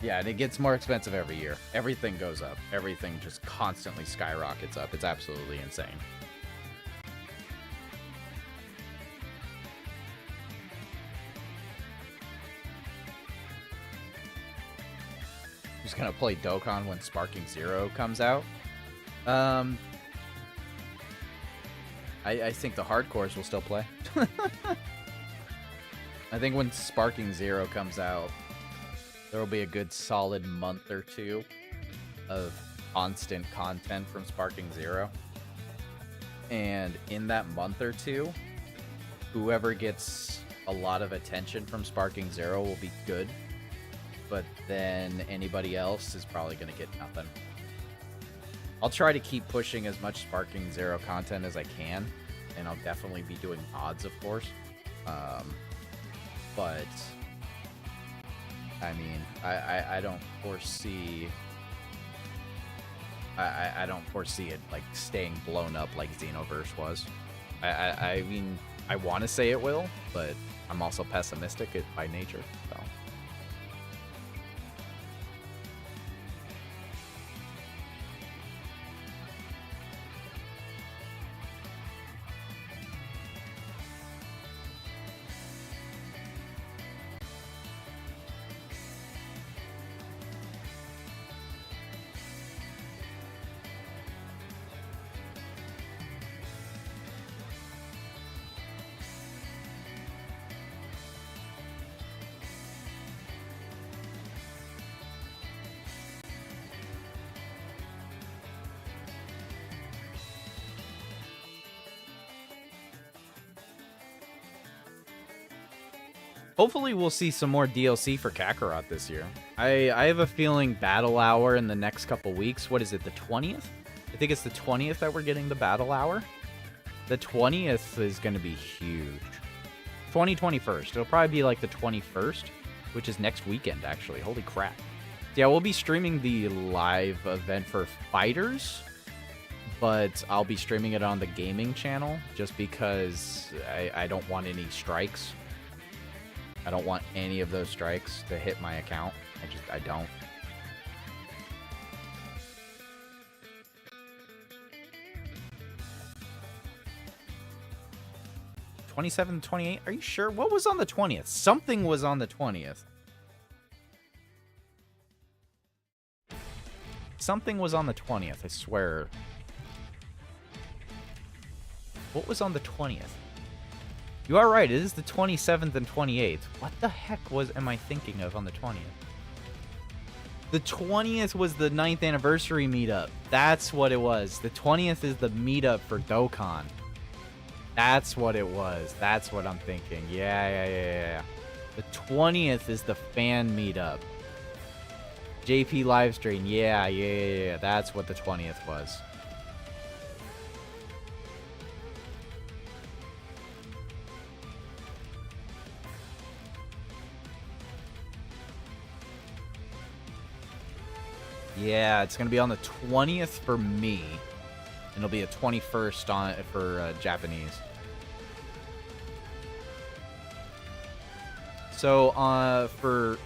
Yeah, and it gets more expensive every year. Everything goes up. Everything just constantly skyrockets up. It's absolutely insane. Just gonna play Dokkan when Sparking Zero comes out. I think the hardcores will still play. I think when Sparking Zero comes out, there will be a good solid month or two of constant content from Sparking Zero. And in that month or two, whoever gets a lot of attention from Sparking Zero will be good. But then anybody else is probably going to get nothing. I'll try to keep pushing as much Sparking Zero content as I can. And I'll definitely be doing mods, of course. But I mean, I don't foresee I don't foresee it like staying blown up like Xenoverse was. I mean, I want to say it will, but I'm also pessimistic by nature. So. Hopefully we'll see some more DLC for Kakarot this year. I have a feeling Battle Hour in the next couple weeks. What is it, the 20th? I think it's the 20th that we're getting the Battle Hour. The 20th is going to be huge. 21st. It'll probably be like the 21st, which is next weekend, actually. Holy crap. Yeah, we'll be streaming the live event for Fighters, but I'll be streaming it on the gaming channel just because I don't want any strikes. I don't want any of those strikes to hit my account. I don't. '27, '28. Are you sure? What was on the 20th? Something was on the 20th. Something was on the 20th, I swear. What was on the 20th? You are right, it is the 27th and 28th. What the heck am I thinking of on the 20th? The 20th was the 9th anniversary meetup. That's what it was. The 20th is the meetup for Dokkan. That's what it was. That's what I'm thinking. Yeah. The 20th is the fan meetup. JP livestream. Yeah. That's what the 20th was. Yeah, it's going to be on the 20th for me. And it'll be the 21st for Japanese. So, for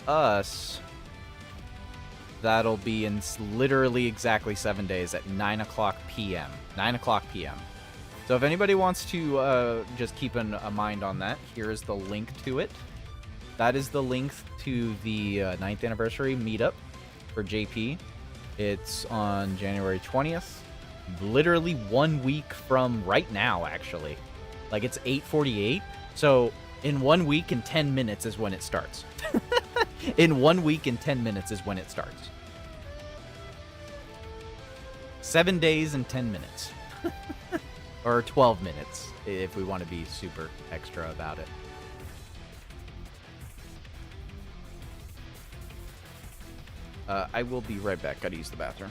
us, that'll be in literally exactly 7 days at 9 o'clock p.m. 9 o'clock p.m. So if anybody wants to just keep a mind on that, here is the link to it. That is the link to the 9th anniversary meetup for JP. It's on January 20th. Literally 1 week from right now, actually. Like, it's 8:48. So, in 1 week and 10 minutes is when it starts. In 1 week and 10 minutes is when it starts. 7 days and 10 minutes. Or 12 minutes, if we want to be super extra about it. I will be right back. Gotta use the bathroom.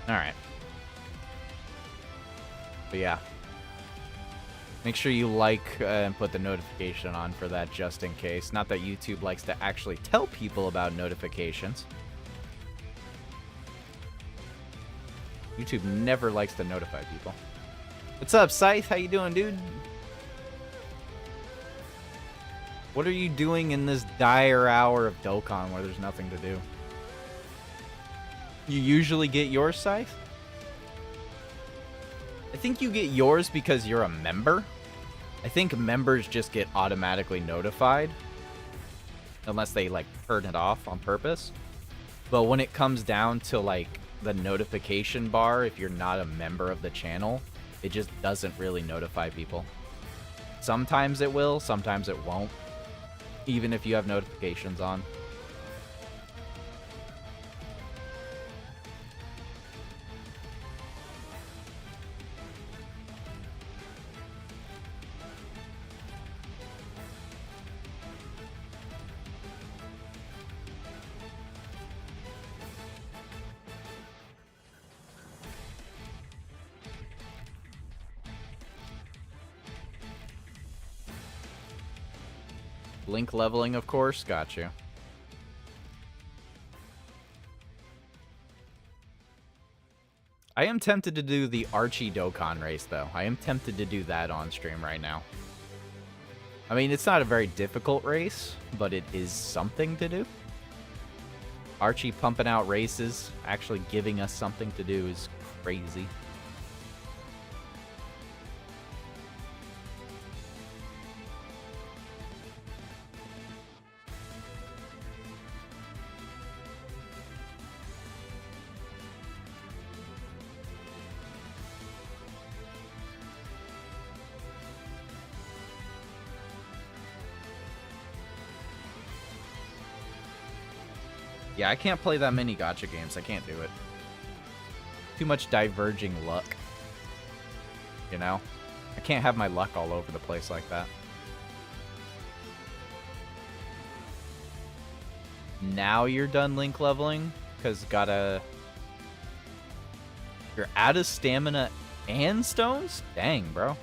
Alright. But yeah. Make sure you like and put the notification on for that just in case. Not that YouTube likes to actually tell people about notifications. YouTube never likes to notify people. What's up, Scythe? How you doing, dude? What are you doing in this dire hour of Dokkan where there's nothing to do? You usually get yours, Scythe? I think you get yours because you're a member. I think members just get automatically notified. Unless they, like, turn it off on purpose. But when it comes down to, like, the notification bar, if you're not a member of the channel, it just doesn't really notify people. Sometimes it will, sometimes it won't. Even if you have notifications on. Link leveling, of course. Got you. I am tempted to do the Archie Dokkan race, though. I am tempted to do that on stream right now. I mean, it's not a very difficult race, but it is something to do. Archie pumping out races, actually giving us something to do is crazy. Yeah, I can't play that many gacha games. I can't do it. Too much diverging luck. You know? I can't have my luck all over the place like that. Now you're done link leveling? Because gotta... You're out of stamina and stones? Dang, bro.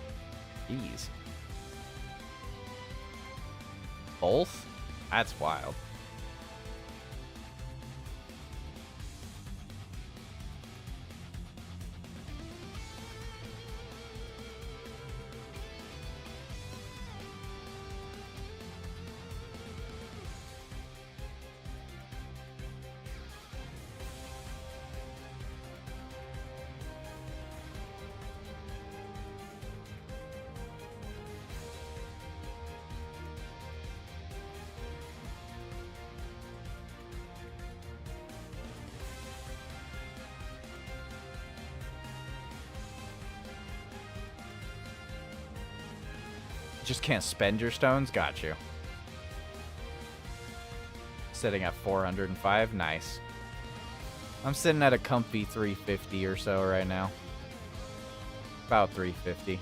Jeez. Both? That's wild. Just can't spend your stones? Got you. Sitting at 405. Nice. I'm sitting at a comfy 350 or so right now. About 350.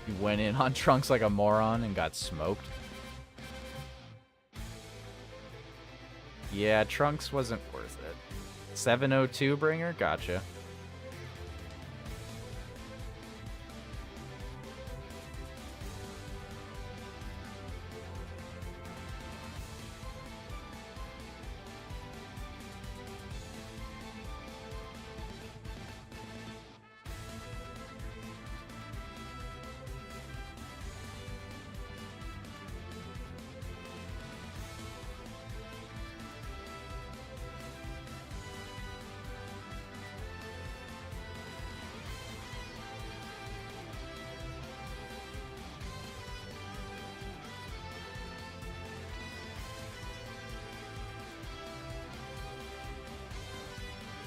You went in on Trunks like a moron and got smoked. Yeah, Trunks wasn't worth it. 702 bringer? Gotcha.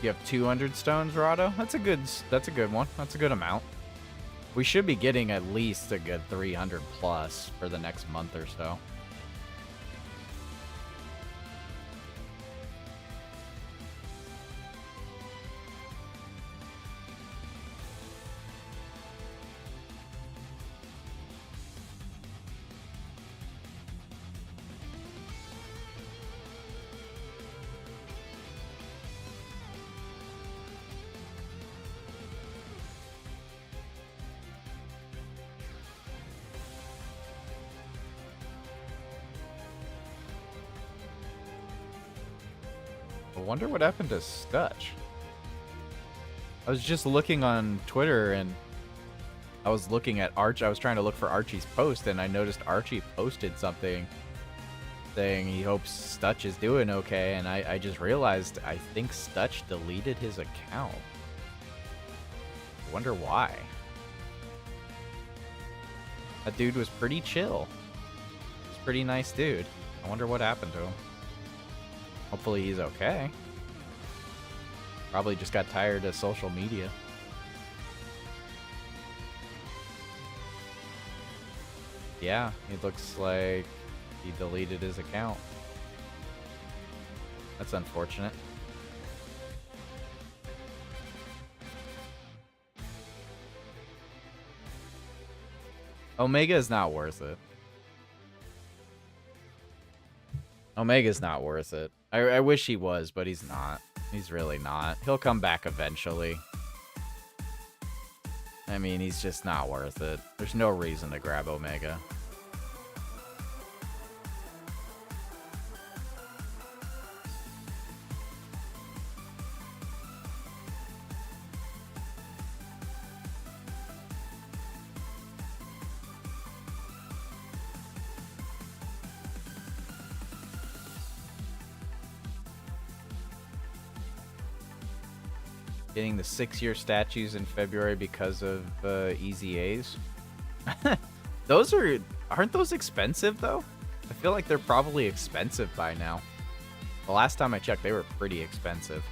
You have 200 stones, Rado? That's a good one. That's a good amount. We should be getting at least a good 300 plus for the next month or so. I wonder what happened to Stutch. I was just looking on Twitter and I was looking at Arch. I was trying to look for Archie's post and I noticed Archie posted something saying he hopes Stutch is doing okay. And I just realized I think Stutch deleted his account. I wonder why. That dude was pretty chill. He's a pretty nice dude. I wonder what happened to him. Hopefully he's okay. Probably just got tired of social media. Yeah, it looks like he deleted his account. That's unfortunate. Omega is not worth it. Omega's not worth it. I wish he was, but he's not. He's really not. He'll come back eventually. I mean, he's just not worth it. There's no reason to grab Omega. Getting the 6-year statues in February because of Easy A's. Aren't those expensive though? I feel like they're probably expensive by now. The last time I checked, they were pretty expensive.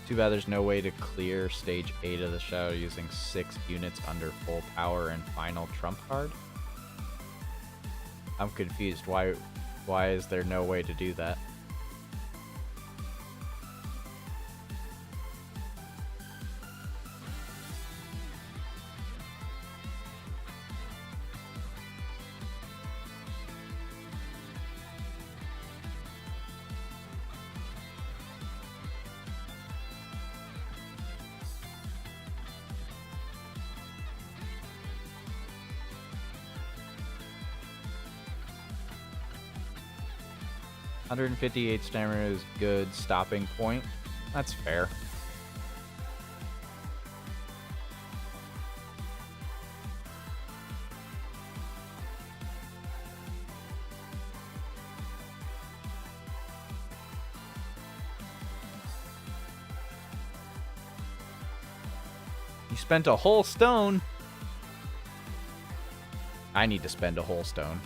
Too bad there's no way to clear stage 8 of the shadow using 6 units under full power and final trump card. I'm confused. Why is there no way to do that? $158 stamina is good stopping point. That's fair. You spent a whole stone. I need to spend a whole stone.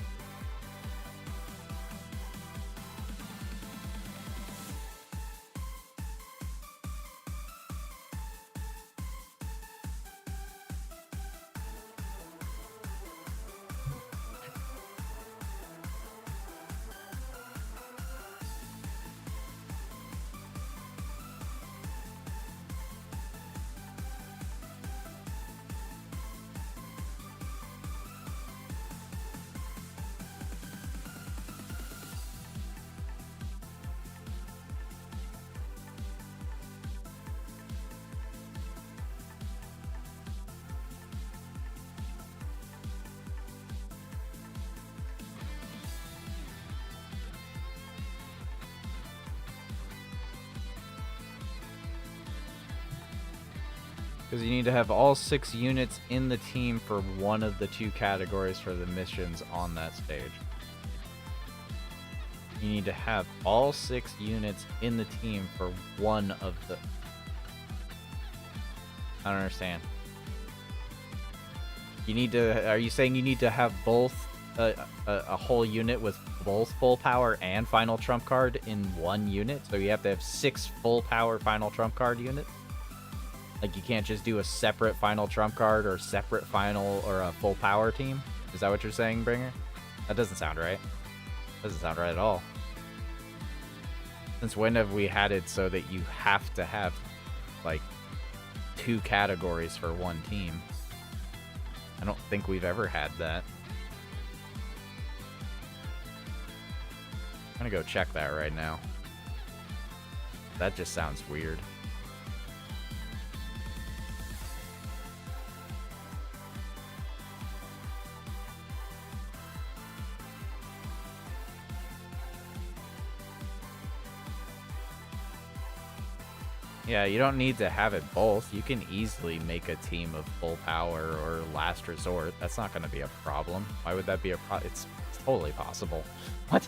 Because you need to have all 6 units in the team for one of the 2 categories for the missions on that stage. You need to have all 6 units in the team for one of the... I don't understand. You need to... Are you saying you need to have both a whole unit with both full power and final trump card in one unit? So you have to have 6 full power final trump card units? Like, you can't just do a separate final trump card or separate final or a full power team? Is that what you're saying, Bringer? That doesn't sound right. Doesn't sound right at all. Since when have we had it so that you have to have, like, 2 categories for one team? I don't think we've ever had that. I'm gonna go check that right now. That just sounds weird. Yeah, you don't need to have it both. You can easily make a team of full power or last resort. That's not going to be a problem. Why would that be a problem? It's totally possible. What?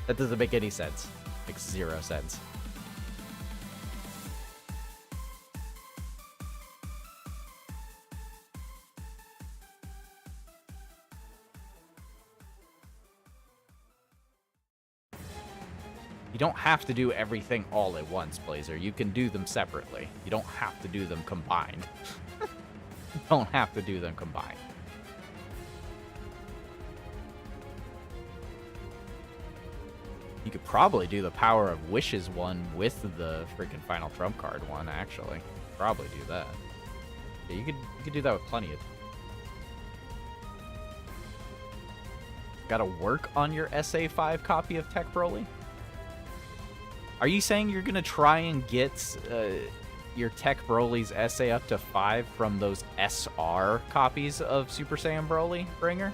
That doesn't make any sense. Makes 0 sense. You don't have to do everything all at once, Blazer. You can do them separately. You don't have to do them combined. You don't have to do them combined. You could probably do the Power of Wishes one with the freaking Final Trump card one, actually. Probably do that. Yeah, you could do that with plenty of... Gotta work on your SA5 copy of Tech Broly? Are you saying you're going to try and get your Tech Broly's SA up to 5 from those SR copies of Super Saiyan Broly, Bringer?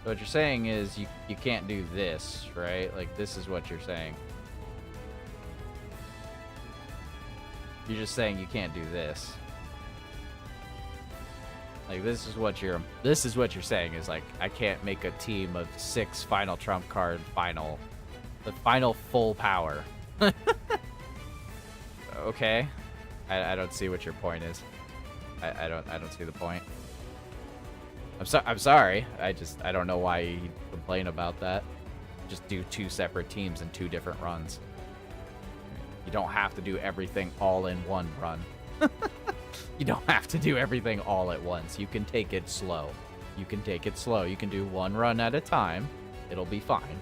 So what you're saying is you can't do this, right? Like, this is what you're saying. You're just saying you can't do this. Like, this is what you're saying is, like, I can't make a team of 6 final trump card the final full power. Okay. I don't see what your point is. I don't see the point. I'm sorry. I don't know why you complain about that. Just do 2 separate teams and 2 different runs. You don't have to do everything all in one run. You don't have to do everything all at once. You can take it slow. You can take it slow. You can do 1 run at a time. It'll be fine.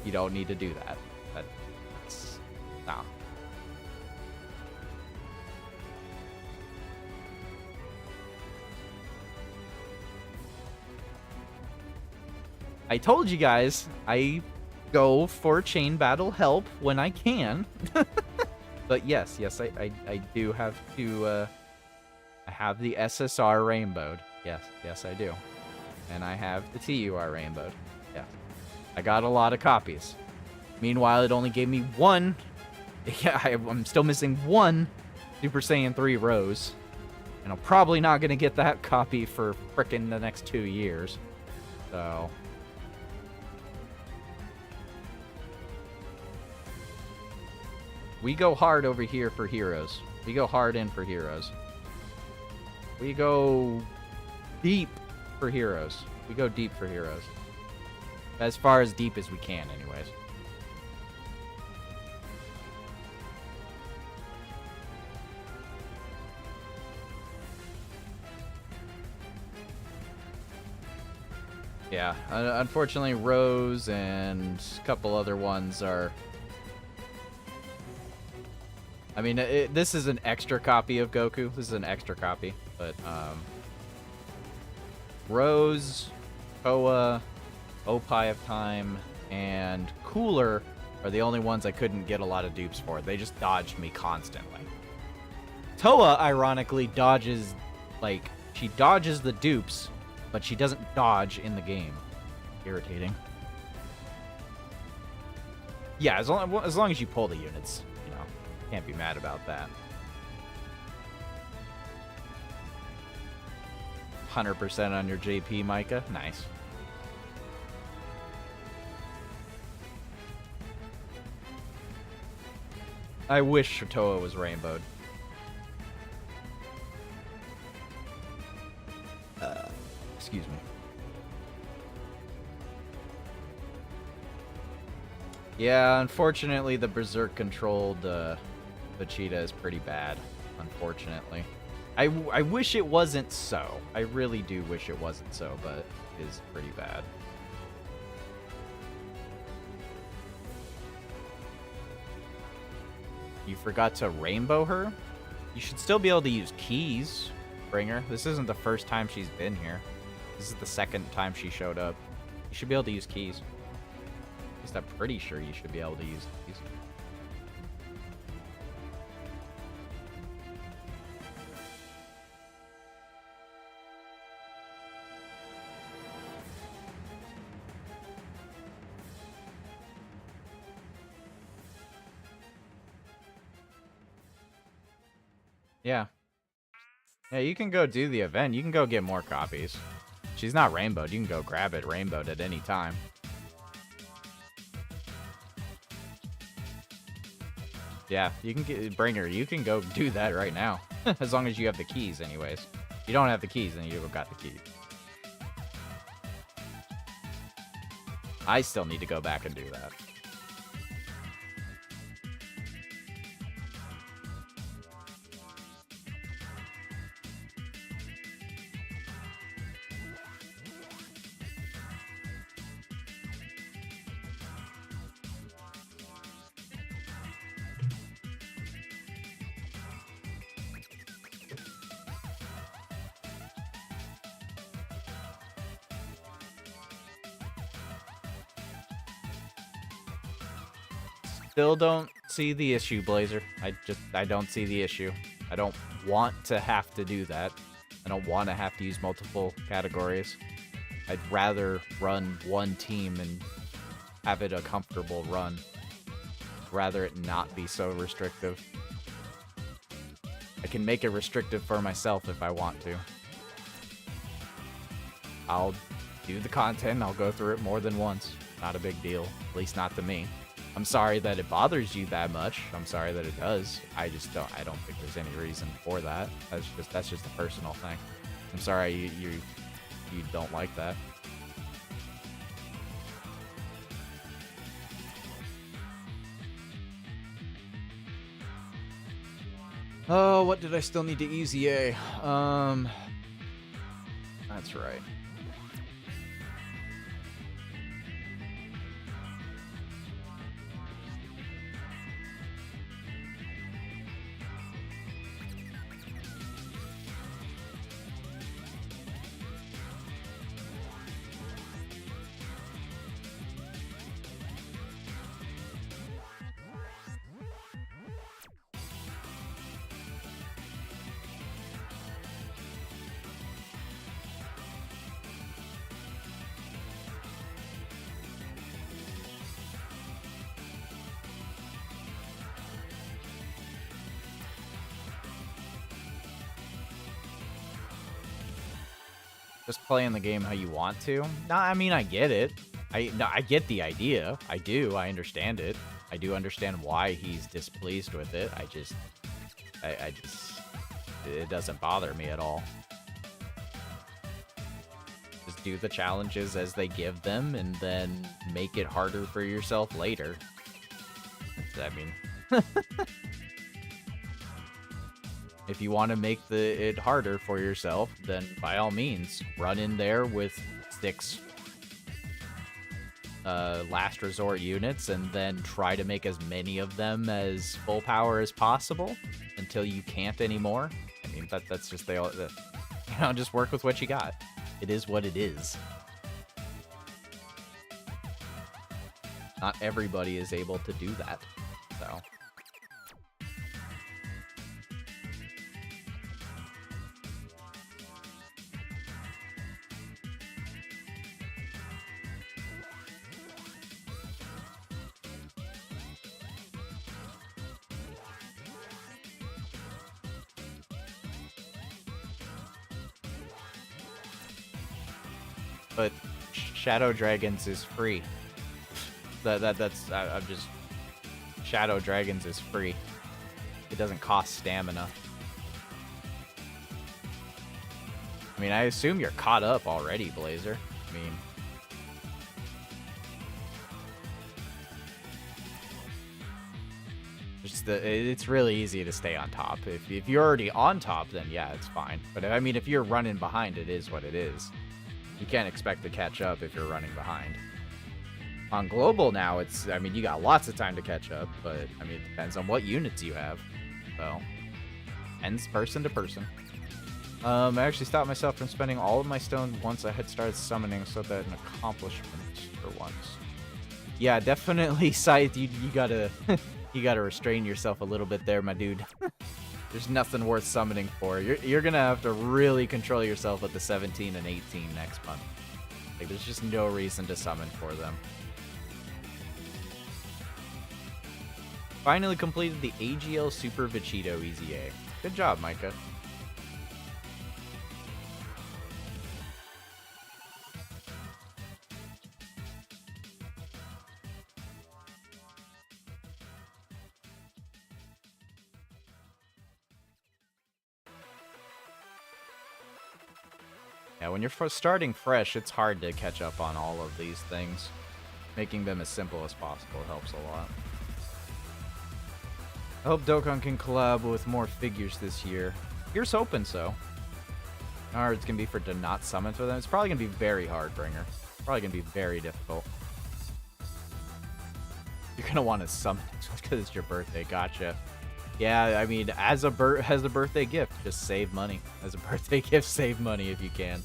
You don't need to do that. That's no. I told you guys, I go for chain battle help when I can. But yes, I do have to, I have the SSR rainbowed. Yes, I do. And I have the TUR rainbowed. Yeah. I got a lot of copies. Meanwhile, it only gave me 1. Yeah, I'm still missing 1 Super Saiyan 3 Rose. And I'm probably not going to get that copy for frickin' the next 2 years. So... we go hard over here for heroes. We go hard in for heroes. We go deep for heroes. We go deep for heroes. As far as deep as we can, anyways. Yeah, unfortunately, Rose and a couple other ones are... I mean, this is an extra copy of Goku. This is an extra copy, but Rose, Koa, Opie of Time, and Cooler are the only ones I couldn't get a lot of dupes for. They just dodged me constantly. Toa, ironically, dodges, like, she dodges the dupes, but she doesn't dodge in the game. Irritating. Yeah, as long as you pull the units. Can't be mad about that. 100% on your JP, Micah. Nice. I wish Toa was rainbowed. Excuse me. Yeah, unfortunately, the Berserk-controlled Vegeta is pretty bad, unfortunately. I wish it wasn't so. I really do wish it wasn't so, but it is pretty bad. You forgot to rainbow her? You should still be able to use keys, Bringer. This isn't the first time she's been here. This is the second time she showed up. You should be able to use keys. At least I'm pretty sure you should be able to use keys. Yeah. Yeah, you can go do the event. You can go get more copies. She's not rainbowed. You can go grab it rainbowed at any time. Yeah, you can bring her. You can go do that right now. As long as you have the keys, anyways. If you don't have the keys, then you've got the keys. I still need to go back and do that. Still don't see the issue, Blazer. I don't see the issue. I don't want to have to do that. I don't want to have to use multiple categories. I'd rather run one team and have it a comfortable run. Rather it not be so restrictive. I can make it restrictive for myself if I want to. I'll do the content, I'll go through it more than once. Not a big deal, at least not to me. I'm sorry that it bothers you that much. I'm sorry that it does. I don't think there's any reason for that. That's just a personal thing. I'm sorry you don't like that. Oh, what did I still need to EZA? That's right. Just playing the game how you want to? No, I mean, I get it. I get the idea. I do. I understand it. I do understand why he's displeased with it. I just, it doesn't bother me at all. Just do the challenges as they give them, and then make it harder for yourself later. I mean, if you want to make it harder for yourself, then by all means, run in there with 6 last resort units, and then try to make as many of them as full power as possible until you can't anymore. I mean, that's just just work with what you got. It is what it is. Not everybody is able to do that, so. But Shadow Dragons is free. I'm just... Shadow Dragons is free. It doesn't cost stamina. I mean, I assume you're caught up already, Blazer. I mean... it's really easy to stay on top. If you're already on top, then yeah, it's fine. But I mean, if you're running behind, it is what it is. You can't expect to catch up if you're running behind. On global now, I mean, you got lots of time to catch up, but I mean, it depends on what units you have. So, depends person to person. I actually stopped myself from spending all of my stone once I had started summoning, so that an accomplishment for once. Yeah, definitely, Scythe, you gotta you gotta restrain yourself a little bit there, my dude. There's nothing worth summoning for. You're gonna have to really control yourself with the 17 and 18 next month. Like, there's just no reason to summon for them. Finally completed the AGL Super Vegito EZA. Good job, Micah. Yeah, when you're starting fresh, it's hard to catch up on all of these things. Making them as simple as possible helps a lot. I hope Dokkan can collab with more figures this year. Here's hoping so. How hard it's going to be for to not summon for them. It's probably going to be very hard, Bringer. Probably going to be very difficult. You're going to want to summon it just because it's your birthday. Gotcha. Yeah, I mean, as a birthday gift, just save money. As a birthday gift, save money if you can.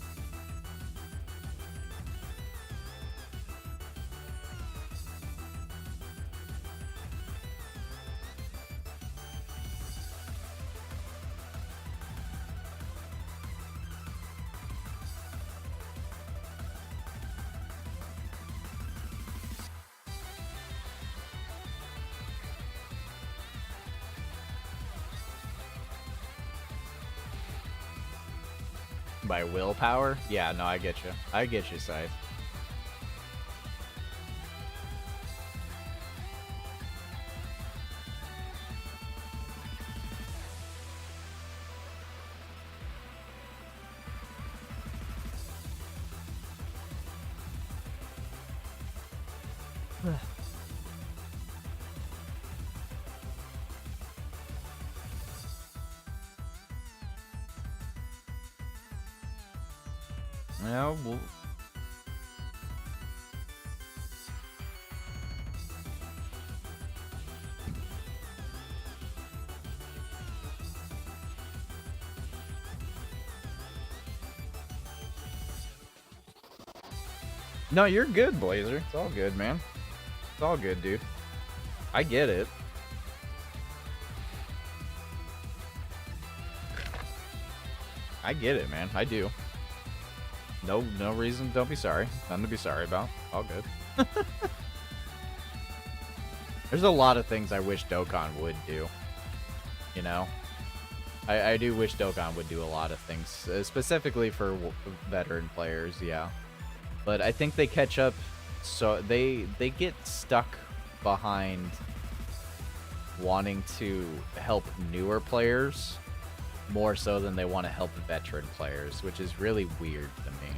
By willpower? Yeah, no, I get you. I get you, Scythe. Yeah, well... No, you're good, Blazer. It's all good, man. It's all good, dude. I get it. I get it, man. I do. No reason. Don't be sorry. Nothing to be sorry about. All good. There's a lot of things I wish Dokkan would do. You know? I do wish Dokkan would do a lot of things. Specifically for veteran players, yeah. But I think they catch up, so they get stuck behind wanting to help newer players more so than they want to help veteran players, which is really weird to me.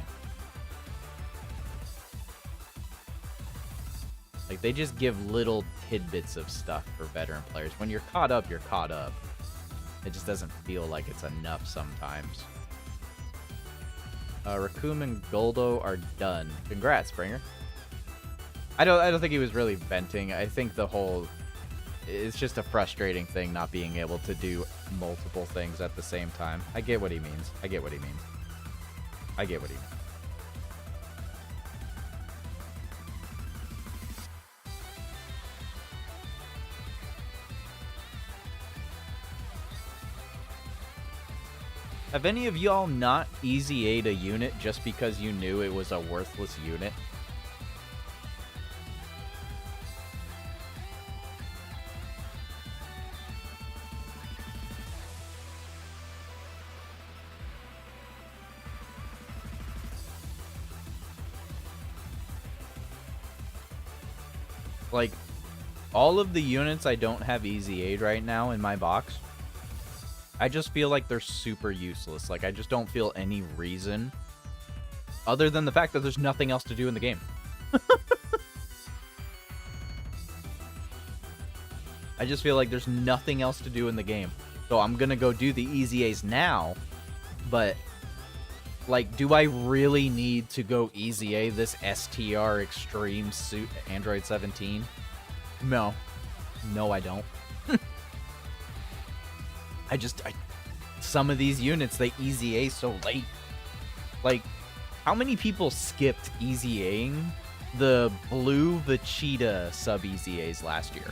Like, they just give little tidbits of stuff for veteran players. When you're caught up, you're caught up. It just doesn't feel like it's enough sometimes. Raccoon and Goldo are done. Congrats, Springer. I don't think he was really venting. I think the whole... It's just a frustrating thing not being able to do multiple things at the same time. I get what he means. I get what he means. I get what he means. Have any of y'all not easy A'd a unit just because you knew it was a worthless unit? Like, all of the units I don't have easy A'd right now in my box, I just feel like they're super useless. Like, I just don't feel any reason other than the fact that there's nothing else to do in the game. I just feel like there's nothing else to do in the game. So I'm gonna go do the easy A's now, but, like, do I really need to go easy A this STR Extreme Suit Android 17? No. No, I don't. Some of these units, they easy A so late. Like, how many people skipped easy A'ing the blue Vegeta sub easy A's last year?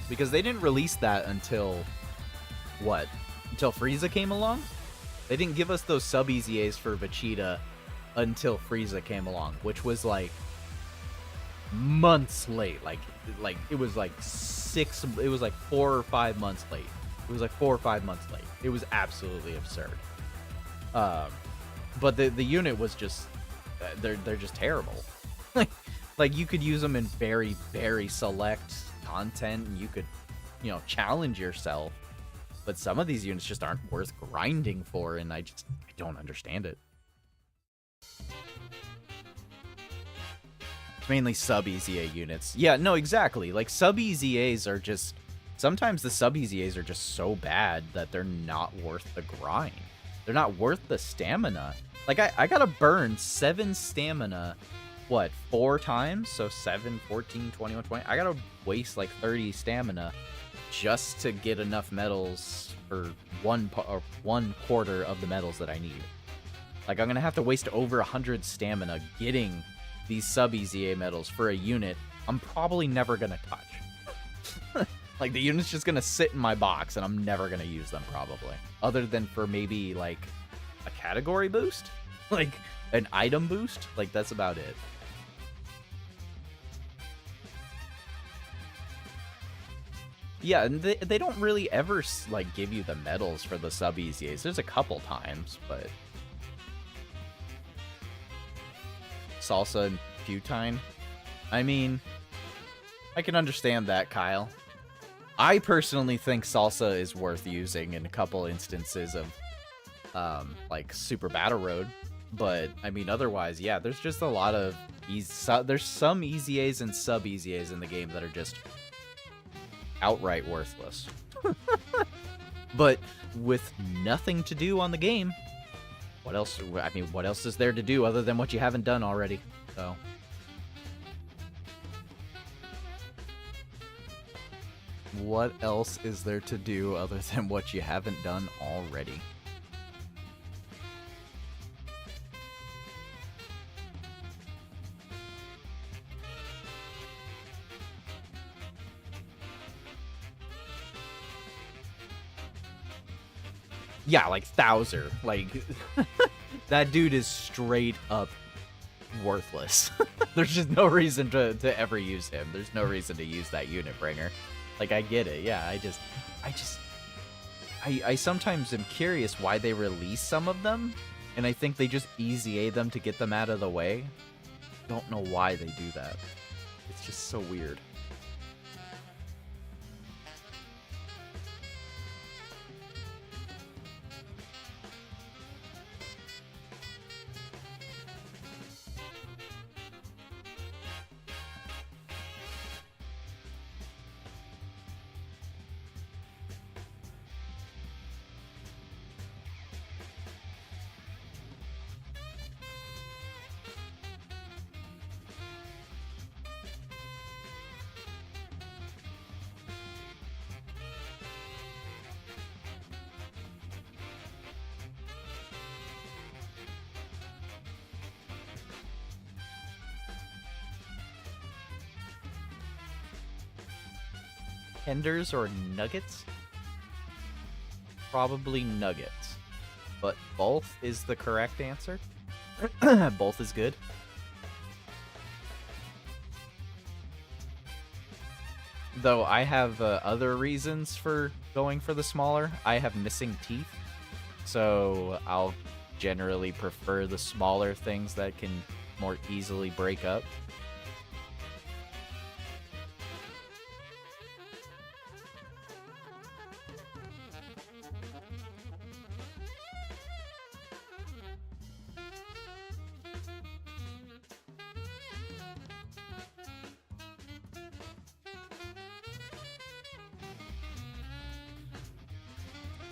Because they didn't release that until, what? Until Frieza came along? They didn't give us those sub easy A's for Vegeta until Frieza came along, which was like months late. Like it was like 4 or 5 months late. It was like 4 or 5 months late. It was absolutely absurd. But the unit was just, they're just terrible. like you could use them in very, very select content, and you could, you know, challenge yourself. But some of these units just aren't worth grinding for, and I don't understand it. It's mainly sub-Easy A units. Yeah, no, exactly. Like, sub-Easy A's are just... Sometimes the sub-Easy A's are just so bad that they're not worth the grind. They're not worth the stamina. Like, I gotta burn 7 stamina, what, 4 times? So 7, 14, 21, 20. I gotta waste, like, 30 stamina just to get enough medals for one quarter of the medals that I need. Like, I'm gonna have to waste over 100 stamina getting these sub-Easy A medals for a unit I'm probably never gonna touch. Like, the unit's just gonna sit in my box, and I'm never gonna use them, probably. Other than for maybe, like, a category boost? Like, an item boost? Like, that's about it. Yeah, and they don't really ever, like, give you the medals for the sub-EZAs. There's a couple times, but Salsa and Butine. I mean, I can understand that, Kyle. I personally think Salsa is worth using in a couple instances of, like, Super Battle Road. But, I mean, otherwise, yeah, there's just a lot of there's some easy A's and sub-easy A's in the game that are just outright worthless. But with nothing to do on the game, what else? I mean, what else is there to do other than what you haven't done already? So, what else is there to do other than what you haven't done already? Yeah, like Thouser. Like, that dude is straight up worthless. There's just no reason to ever use him. There's no reason to use that unit bringer. Like, I get it. Yeah, I sometimes am curious why they release some of them, and I think they just easy A them to get them out of the way. Don't know why they do that. It's just so weird. Tenders or nuggets? Probably nuggets. But both is the correct answer. Both is good. Though I have other reasons for going for the smaller. I have missing teeth. So I'll generally prefer the smaller things that can more easily break up.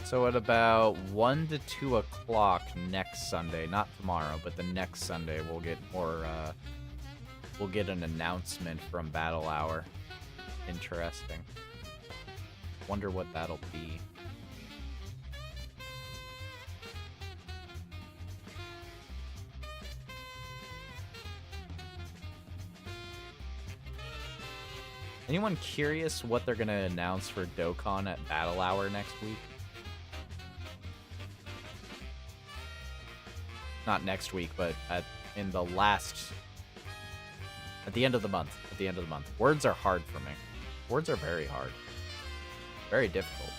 So at about 1 to 2 o'clock next Sunday, not tomorrow, but the next Sunday, we'll get more, we'll get an announcement from Battle Hour. Interesting. Wonder what that'll be. Anyone curious what they're gonna announce for Dokkan at Battle Hour next week? Not next week, but at the end of the month. At the end of the month. Words are hard for me. Words are very hard. Very difficult.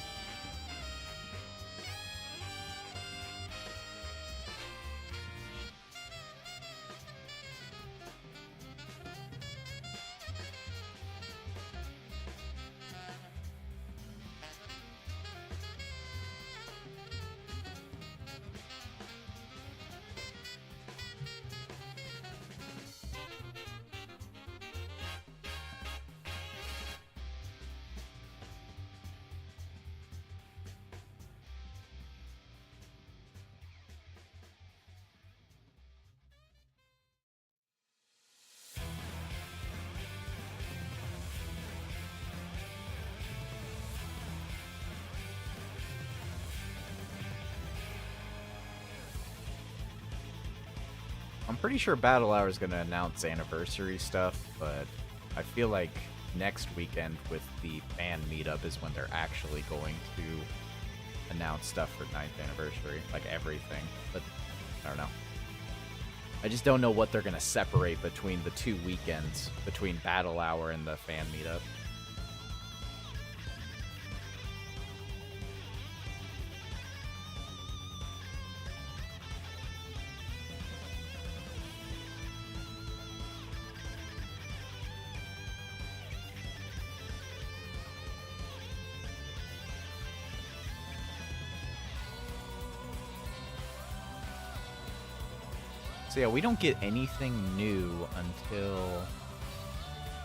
I'm pretty sure Battle Hour is going to announce anniversary stuff, but I feel like next weekend with the fan meetup is when they're actually going to announce stuff for 9th anniversary, like everything. But I don't know. I just don't know what they're going to separate between the 2 weekends, between Battle Hour and the fan meetup. So yeah, we don't get anything new until...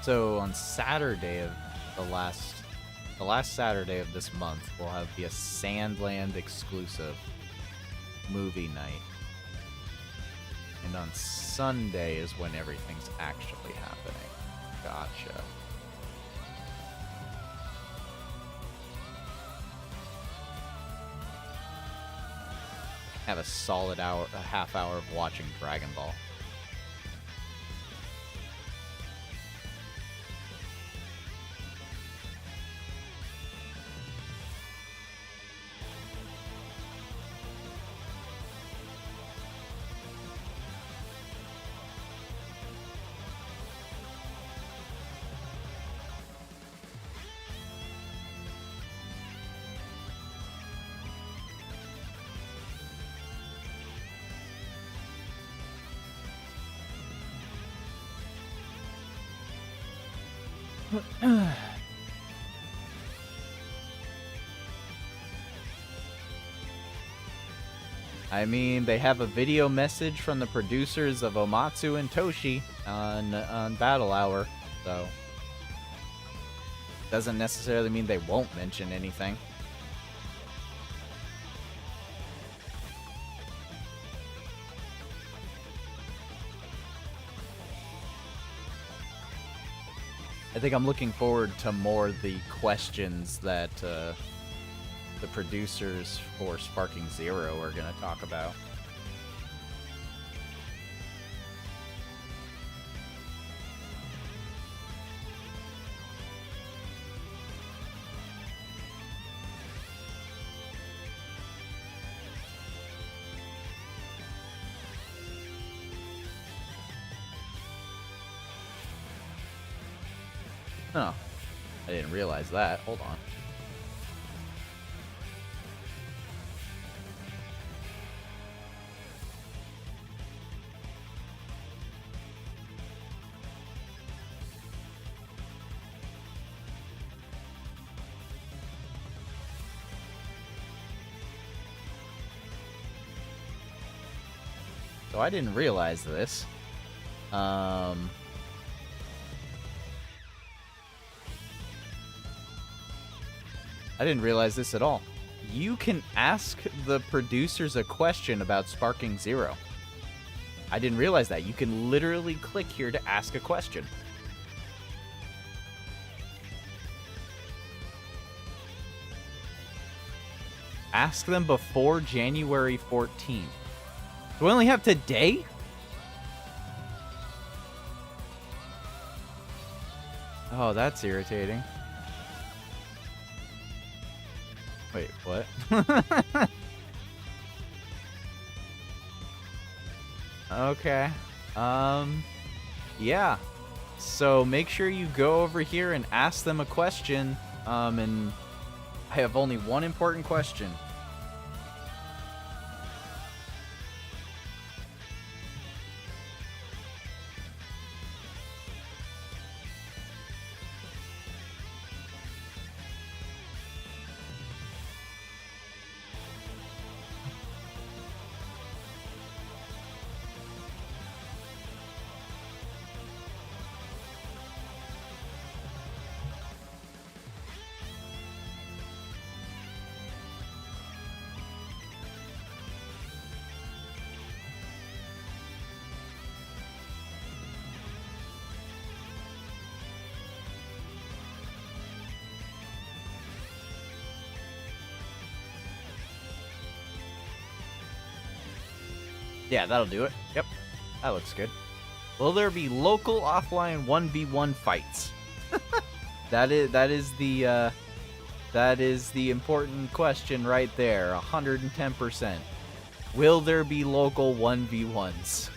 So on Saturday of the last Saturday of this month, we'll have the Sandland exclusive movie night. And on Sunday is when everything's actually happening. Gotcha. Have a solid hour, a half hour of watching Dragon Ball. I mean, they have a video message from the producers of Omatsu and Toshi on Battle Hour, so doesn't necessarily mean they won't mention anything. I think I'm looking forward to more of the questions that the producers for Sparking Zero are going to talk about. Oh, I didn't realize that. Hold on. So I didn't realize this. I didn't realize this at all. You can ask the producers a question about Sparking Zero. I didn't realize that. You can literally click here to ask a question. Ask them before January 14th. Do we only have today? Oh, that's irritating. Wait, what? Okay. Yeah. So make sure you go over here and ask them a question. And I have only one important question. Yeah, that'll do it. Yep, that looks good. Will there be local offline 1v1 fights? that is the important question right there. 110%. Will there be local 1v1s?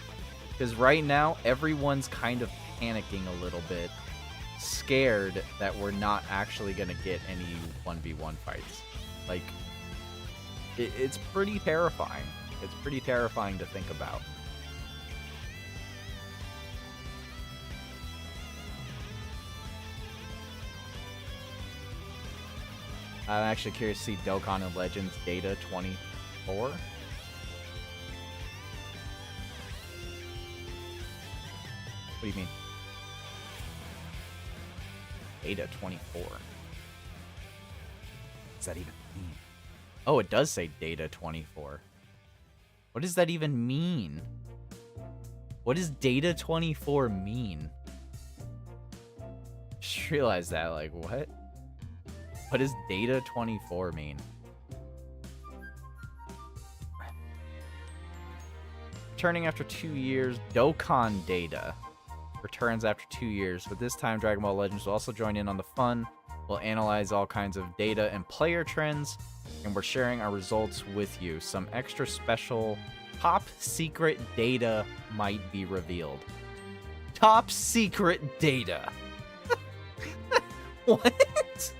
Because right now everyone's kind of panicking a little bit, scared that we're not actually gonna get any 1v1 fights. Like, it's pretty terrifying. It's pretty terrifying to think about. I'm actually curious to see Dokkan and Legends Data 24. What do you mean? Data 24. What does that even mean? Oh, it does say Data 24. What does that even mean? What does Data 24 mean? Just realized that, like, what? What does Data 24 mean? Returning after 2 years, Dokkan Data returns after 2 years, but this time Dragon Ball Legends will also join in on the fun. We'll analyze all kinds of data and player trends, and we're sharing our results with you. Some extra special top secret data might be revealed. Top secret data. What?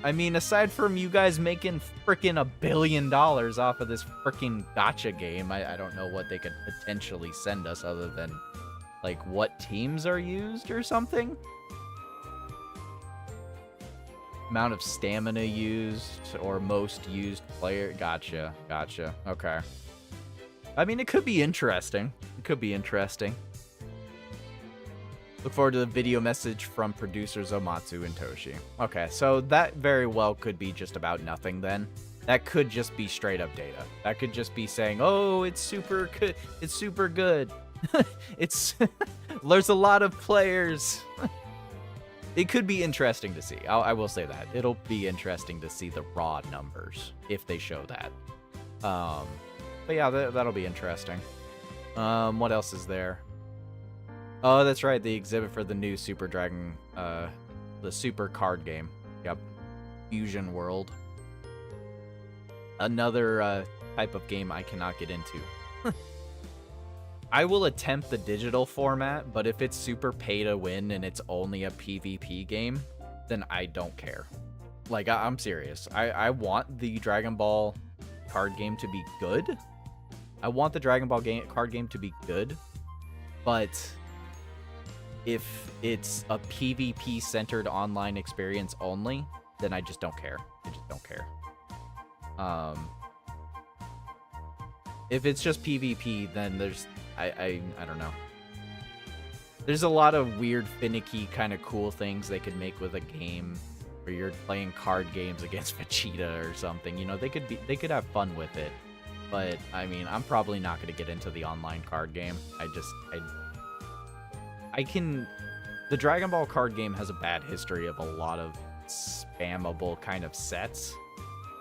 I mean, aside from you guys making frickin' $1 billion off of this frickin' gacha game, I don't know what they could potentially send us other than, like, what teams are used or something? Amount of stamina used or most used player. Gotcha. Gotcha. Okay. I mean, it could be interesting. It could be interesting. Look forward to the video message from producers Omatsu and Toshi. Okay, so that very well could be just about nothing then. That could just be straight up data. That could just be saying, oh, it's super good. It's super good. It's there's a lot of players. It could be interesting to see. I will say that. It'll be interesting to see the raw numbers if they show that. But yeah, that'll be interesting. What else is there? Oh, that's right. The exhibit for the new Super Dragon, the Super card game. Yep. Fusion World. Another type of game I cannot get into. I will attempt the digital format, but if it's super pay to win and it's only a PvP game, then I don't care. Like, I'm serious. I want the Dragon Ball card game to be good. I want the Dragon Ball card game to be good, but if it's a PvP-centered online experience only, then I just don't care. I just don't care. If it's just PvP, then there's... I don't know. There's a lot of weird, finicky, kind of cool things they could make with a game where you're playing card games against Vegeta or something. You know, they could have fun with it. But, I mean, I'm probably not going to get into the online card game. The Dragon Ball card game has a bad history of a lot of spammable kind of sets.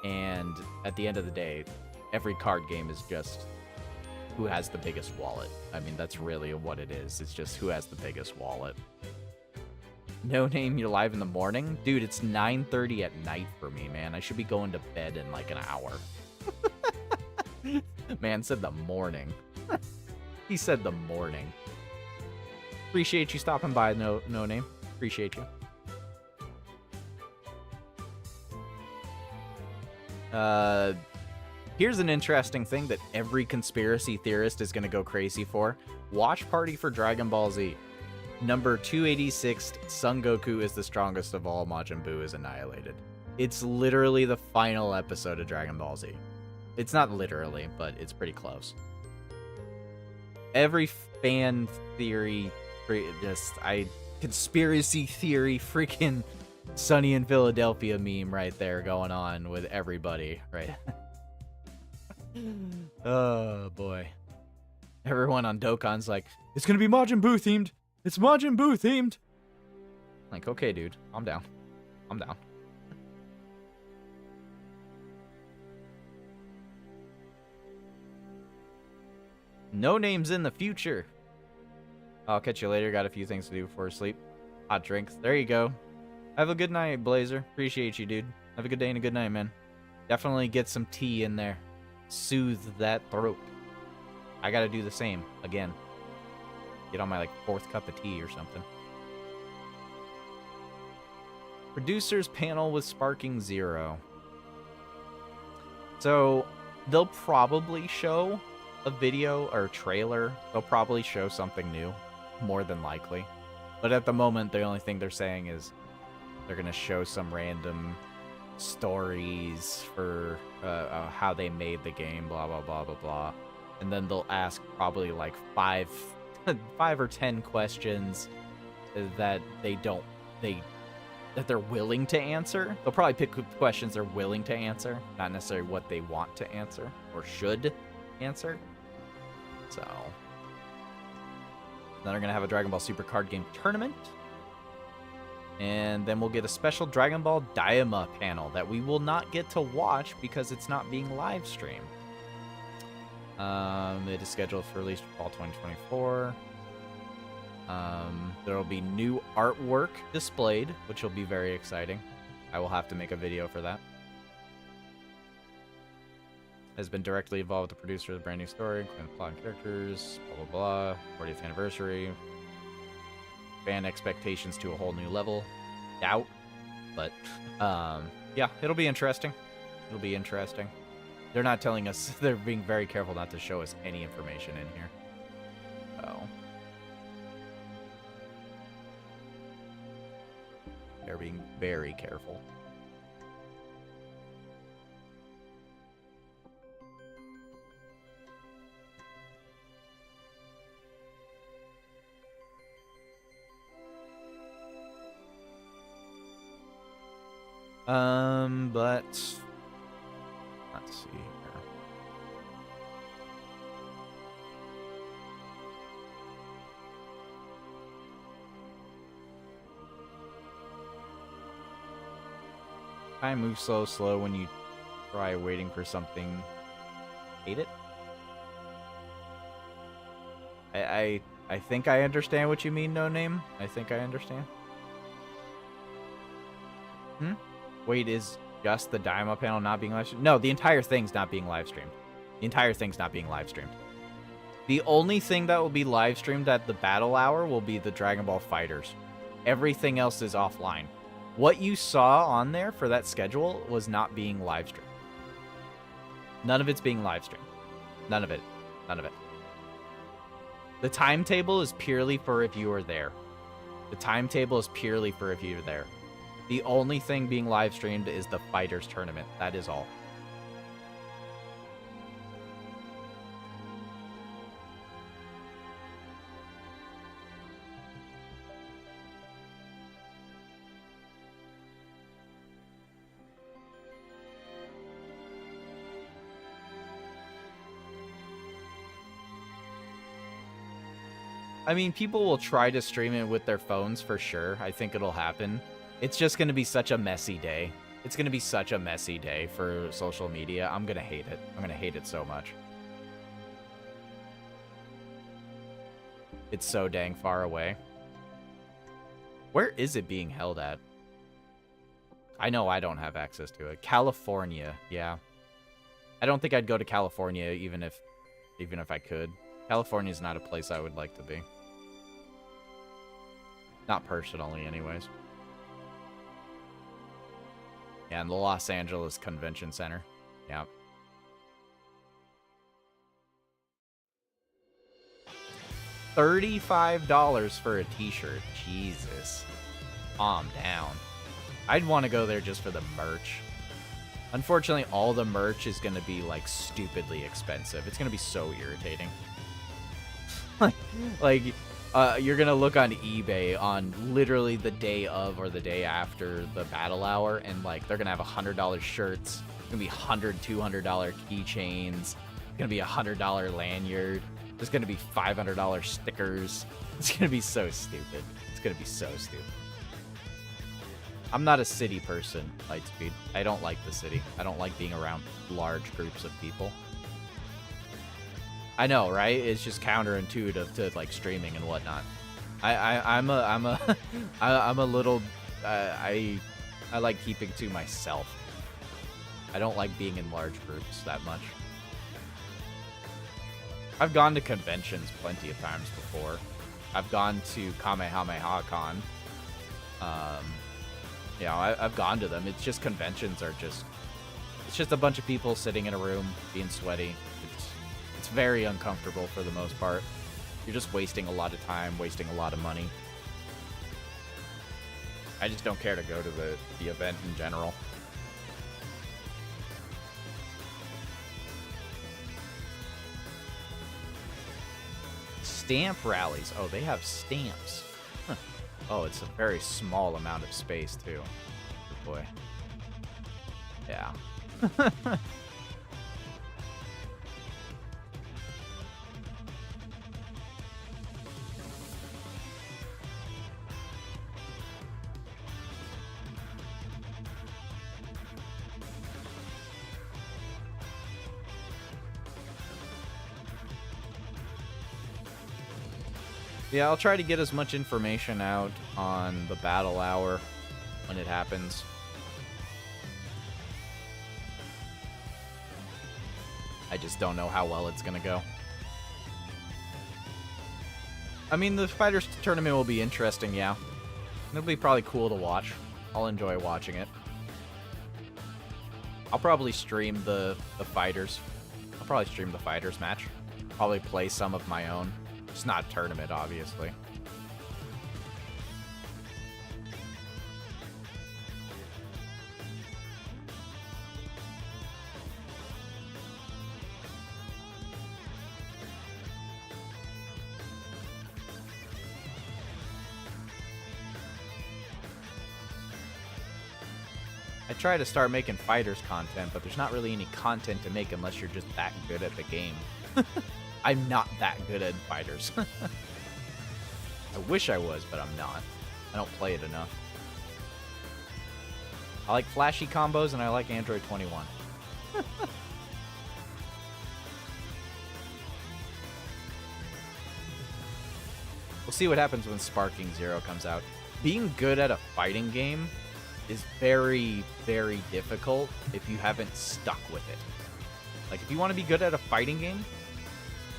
And at the end of the day, every card game is just who has the biggest wallet. I mean, that's really what it is. It's just who has the biggest wallet. No Name, you're live in the morning? Dude, it's 9:30 at night for me, man. I should be going to bed in like an hour. Man said the morning. He said the morning. Appreciate you stopping by, No Name. Appreciate you. Here's an interesting thing that every conspiracy theorist is going to go crazy for. Watch party for Dragon Ball Z. Number 286, Son Goku is the strongest of all, Majin Buu is annihilated. It's literally the final episode of Dragon Ball Z. It's not literally, but it's pretty close. Every fan theory, conspiracy theory, freaking Sunny in Philadelphia meme right there going on with everybody, right? Oh, boy. Everyone on Dokkan's like, it's gonna be Majin Buu themed. It's Majin Buu themed. Like, okay, dude. I'm down. I'm down. No Name's in the future. I'll catch you later. Got a few things to do before sleep. Hot drinks. There you go. Have a good night, Blazer. Appreciate you, dude. Have a good day and a good night, man. Definitely get some tea in there. Soothe that throat. I gotta do the same again. Get on my like 4th cup of tea or something. Producers panel with Sparking Zero. So they'll probably show a video or a trailer. They'll probably show something new, more than likely. But at the moment, the only thing they're saying is they're gonna show some random stories for how they made the game, blah blah blah blah blah, and then they'll ask probably like 5 5 or 10 questions that that they're willing to answer. They'll probably pick questions they're willing to answer, not necessarily what they want to answer or should answer. So then we're gonna have a Dragon Ball Super card game tournament. And then we'll get a special Dragon Ball Daima panel that we will not get to watch because it's not being live streamed. It is scheduled for release fall 2024. There will be new artwork displayed, which will be very exciting. I will have to make a video for that. Has been directly involved with the producer of the brand new story, including plot and characters, blah, blah, blah. 40th anniversary. Fan expectations to a whole new level. Doubt. But, yeah, it'll be interesting. It'll be interesting. They're not telling us, they're being very careful not to show us any information in here. So. They're being very careful. But let's see here. Time moves so slow when you try waiting for something. Hate it? I think I understand what you mean, No Name. I think I understand. Wait, is just the Daima panel not being live streamed? No, the entire thing's not being live streamed. The entire thing's not being live streamed. The only thing that will be live streamed at the battle hour will be the Dragon Ball Fighters. Everything else is offline. What you saw on there for that schedule was not being live streamed. None of it's being live streamed. None of it. None of it. The timetable is purely for if you are there. The timetable is purely for if you're there. The only thing being live streamed is the Fighters tournament. That is all. I mean, people will try to stream it with their phones for sure. I think it'll happen. It's just going to be such a messy day. It's going to be such a messy day for social media. I'm going to hate it. I'm going to hate it so much. It's so dang far away. Where is it being held at? I know I don't have access to it. California, yeah. I don't think I'd go to California even if I could. California is not a place I would like to be. Not personally, anyways. Yeah, and the Los Angeles Convention Center. Yeah. $35 for a t-shirt. Jesus. Calm down. I'd want to go there just for the merch. Unfortunately, all the merch is going to be, like, stupidly expensive. It's going to be so irritating. You're going to look on eBay on literally the day of or the day after the battle hour, and, like, they're going to have $100 shirts. It's going to be $100, $200 keychains. It's going to be $100 lanyard. There's going to be $500 stickers. It's going to be so stupid. It's going to be so stupid. I'm not a city person, Lightspeed. I don't like the city. I don't like being around large groups of people. I know, right? It's just counterintuitive to like streaming and whatnot. I'm a little. I like keeping to myself. I don't like being in large groups that much. I've gone to conventions plenty of times before. I've gone to Kamehameha Con. You know, I've gone to them. It's just conventions are just. It's just a bunch of people sitting in a room being sweaty. It's very uncomfortable for the most part. You're just wasting a lot of time, wasting a lot of money. I just don't care to go to the event in general. stamp rallies. Oh, they have stamps. Huh. Oh, it's a very small amount of space, too. Good boy. Yeah. Yeah, I'll try to get as much information out on the battle hour when it happens. I just don't know how well it's gonna go. I mean, the Fighters tournament will be interesting, yeah. It'll be probably cool to watch. I'll enjoy watching it. I'll probably stream the Fighters. I'll probably stream the Fighters match. Probably play some of my own. It's not a tournament, obviously. I try to start making Fighters content, but there's not really any content to make unless you're just that good at the game. I'm not that good at Fighters. I wish I was, but I'm not. I don't play it enough. I like flashy combos, and I like Android 21. We'll see what happens when Sparking Zero comes out. Being good at a fighting game is very, very difficult if you haven't stuck with it. Like, if you want to be good at a fighting game,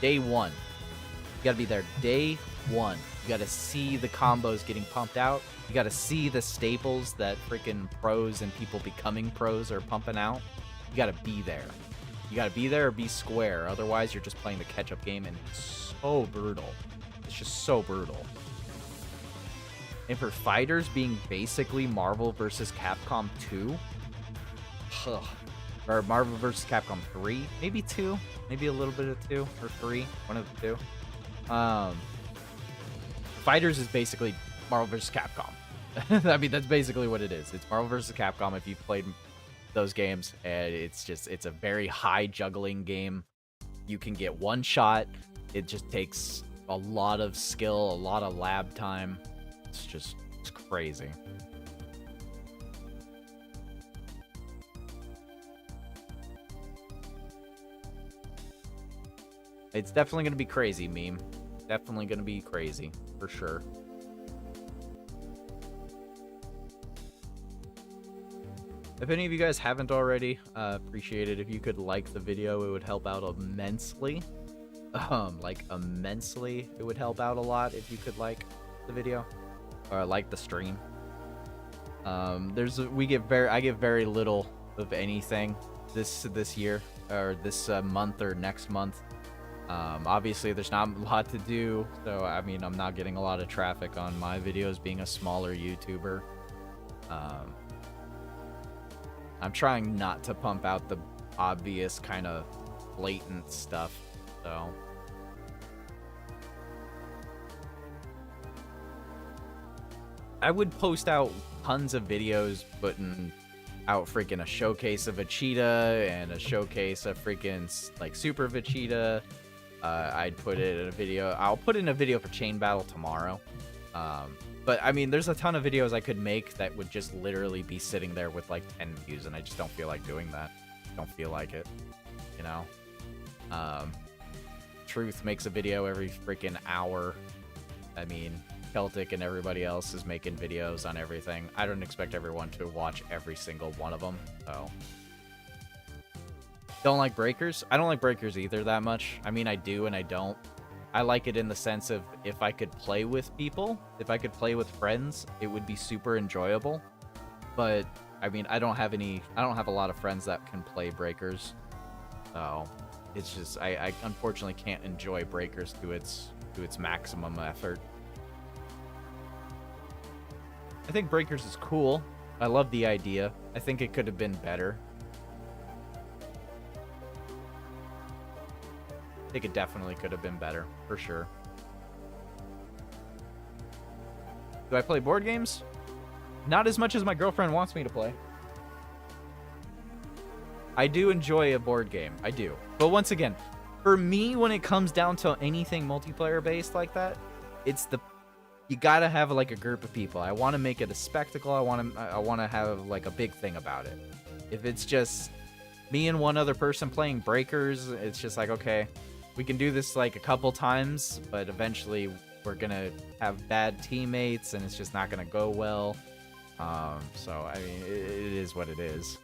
day one. You gotta be there day one. You gotta see the combos getting pumped out. You gotta see the staples that freaking pros and people becoming pros are pumping out. You gotta be there. You gotta be there or be square. Otherwise, you're just playing the catch-up game, and it's so brutal. It's just so brutal. And for Fighters being basically Marvel vs. Capcom 2, or Marvel vs. Capcom 3, maybe 2, maybe a little bit of 2 or 3, one of the two. Fighters is basically Marvel vs. Capcom. I mean, that's basically what it is. It's Marvel vs. Capcom if you've played those games, and it's a very high juggling game. You can get one shot. It just takes a lot of skill, a lot of lab time. It's crazy. It's definitely going to be crazy, meme. Definitely going to be crazy, for sure. If any of you guys haven't already, appreciate it. If you could like the video, it would help out immensely. Like, immensely. It would help out a lot if you could like the video. Or like the stream. I get very little of anything this year, or this month or next month. Obviously there's not a lot to do, so I mean, I'm not getting a lot of traffic on my videos being a smaller YouTuber. I'm trying not to pump out the obvious kind of blatant stuff, so I would post out tons of videos putting out freaking a showcase of Vegeta and a showcase of freaking like Super Vegeta. I'd put it in a video. I'll put in a video for Chain Battle tomorrow. But I mean, there's a ton of videos I could make that would just literally be sitting there with like 10 views, and I just don't feel like doing that. Don't feel like it, you know? Truth makes a video every freaking hour. I mean, Celtic and everybody else is making videos on everything. I don't expect everyone to watch every single one of them, so. Don't like Breakers? I don't like Breakers either that much. I mean, I do and I don't. I like it in the sense of if I could play with people, if I could play with friends, it would be super enjoyable. But, I mean, I don't have a lot of friends that can play Breakers. So, it's just, I unfortunately can't enjoy Breakers to its maximum effort. I think Breakers is cool. I love the idea. I think it could have been better. I think it definitely could have been better, for sure. Do I play board games? Not as much as my girlfriend wants me to play. I do enjoy a board game. I do. But once again, for me, when it comes down to anything multiplayer based like that, it's you gotta have like a group of people. I want to make it a spectacle. I want to have like a big thing about it. If it's just me and one other person playing Breakers, it's just like, okay, we can do this like a couple times, but eventually we're gonna have bad teammates and it's just not gonna go well. So I mean, it is what it is.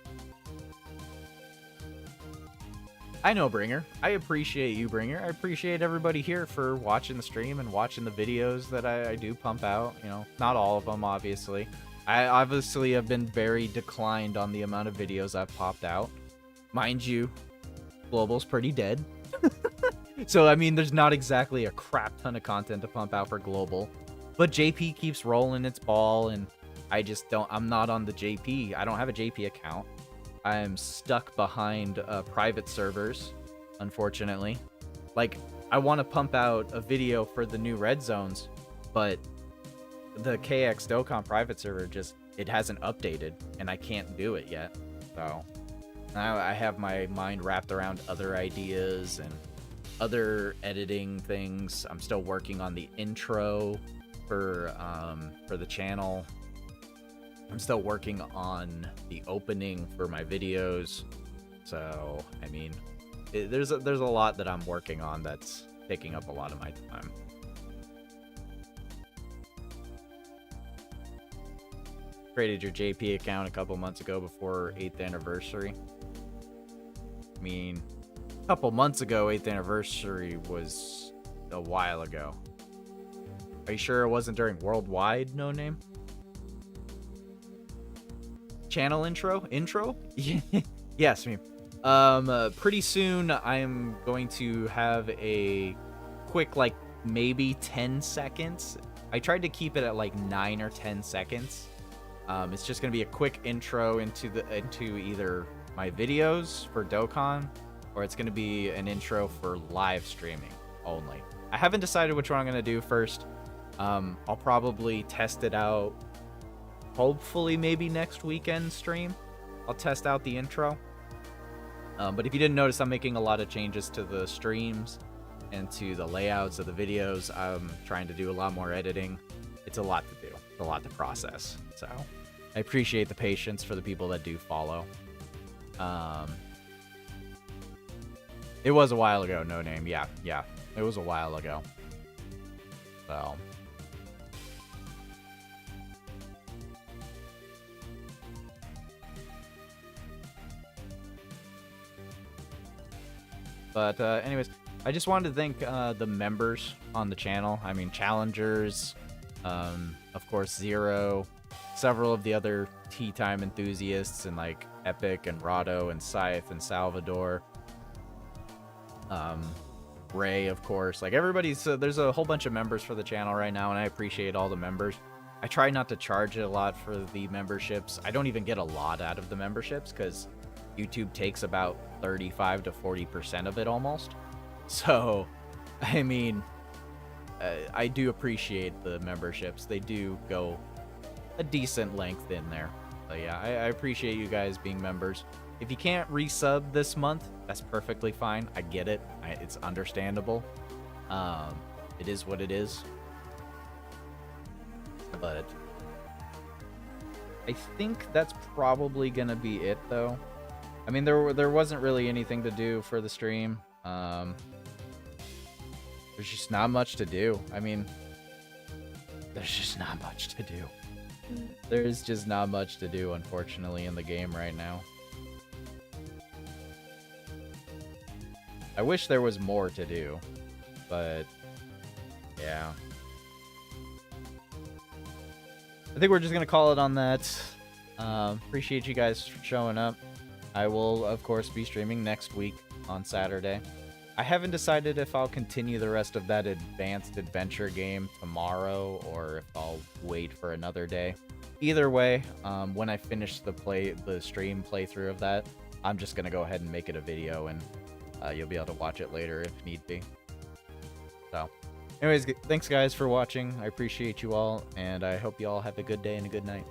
I know, Bringer. I appreciate you, Bringer. I appreciate everybody here for watching the stream and watching the videos that I do pump out. You know, not all of them, obviously. I obviously have been very declined on the amount of videos I've popped out. Mind you, Global's pretty dead. So, I mean, there's not exactly a crap ton of content to pump out for Global. But JP keeps rolling its ball, and I'm not on the JP. I don't have a JP account. I'm stuck behind private servers, unfortunately. Like, I want to pump out a video for the new red zones, but the KX Dokkan private server it hasn't updated, and I can't do it yet. So, now I have my mind wrapped around other ideas and other editing things. I'm still working on the intro for the channel. I'm still working on the opening for my videos. So, I mean, there's a lot that I'm working on that's taking up a lot of my time. Created your JP account a couple months ago before 8th anniversary. I mean, a couple months ago, 8th anniversary was a while ago. Are you sure it wasn't during Worldwide, No Name? Channel intro? Yes, me. Pretty soon I'm going to have a quick, like, maybe 10 seconds. I tried to keep it at like 9 or 10 seconds. It's just gonna be a quick intro into either my videos for Dokkan, or it's gonna be an intro for live streaming only. I haven't decided which one I'm gonna do first. I'll probably test it out. Hopefully, maybe next weekend stream, I'll test out the intro. But if you didn't notice, I'm making a lot of changes to the streams and to the layouts of the videos. I'm trying to do a lot more editing. It's a lot to do. It's a lot to process. So I appreciate the patience for the people that do follow. It was a while ago, No Name. Yeah. It was a while ago. So... But anyways, I just wanted to thank the members on the channel. I mean, challengers, of course, Zero, several of the other tea time enthusiasts, and like Epic and Rado and Scythe and Salvador. Ray, of course. Like, everybody's... there's a whole bunch of members for the channel right now, and I appreciate all the members. I try not to charge a lot for the memberships. I don't even get a lot out of the memberships, because YouTube takes about 35 to 40% of it almost. So, I mean, I do appreciate the memberships. They do go a decent length in there. But yeah, I appreciate you guys being members. If you can't resub this month, that's perfectly fine. I get it. It's understandable. It is what it is. But I think that's probably gonna be it, though. I mean, there wasn't really anything to do for the stream. There's just not much to do. I mean, there's just not much to do. There's just not much to do, unfortunately, in the game right now. I wish there was more to do, but yeah. I think we're just gonna call it on that. Appreciate you guys for showing up. I will, of course, be streaming next week on Saturday. I haven't decided if I'll continue the rest of that advanced adventure game tomorrow or if I'll wait for another day. Either way, when I finish the stream playthrough of that, I'm just gonna go ahead and make it a video, and you'll be able to watch it later if need be. So, Anyways, thanks guys for watching. I appreciate you all, and I hope you all have a good day and a good night.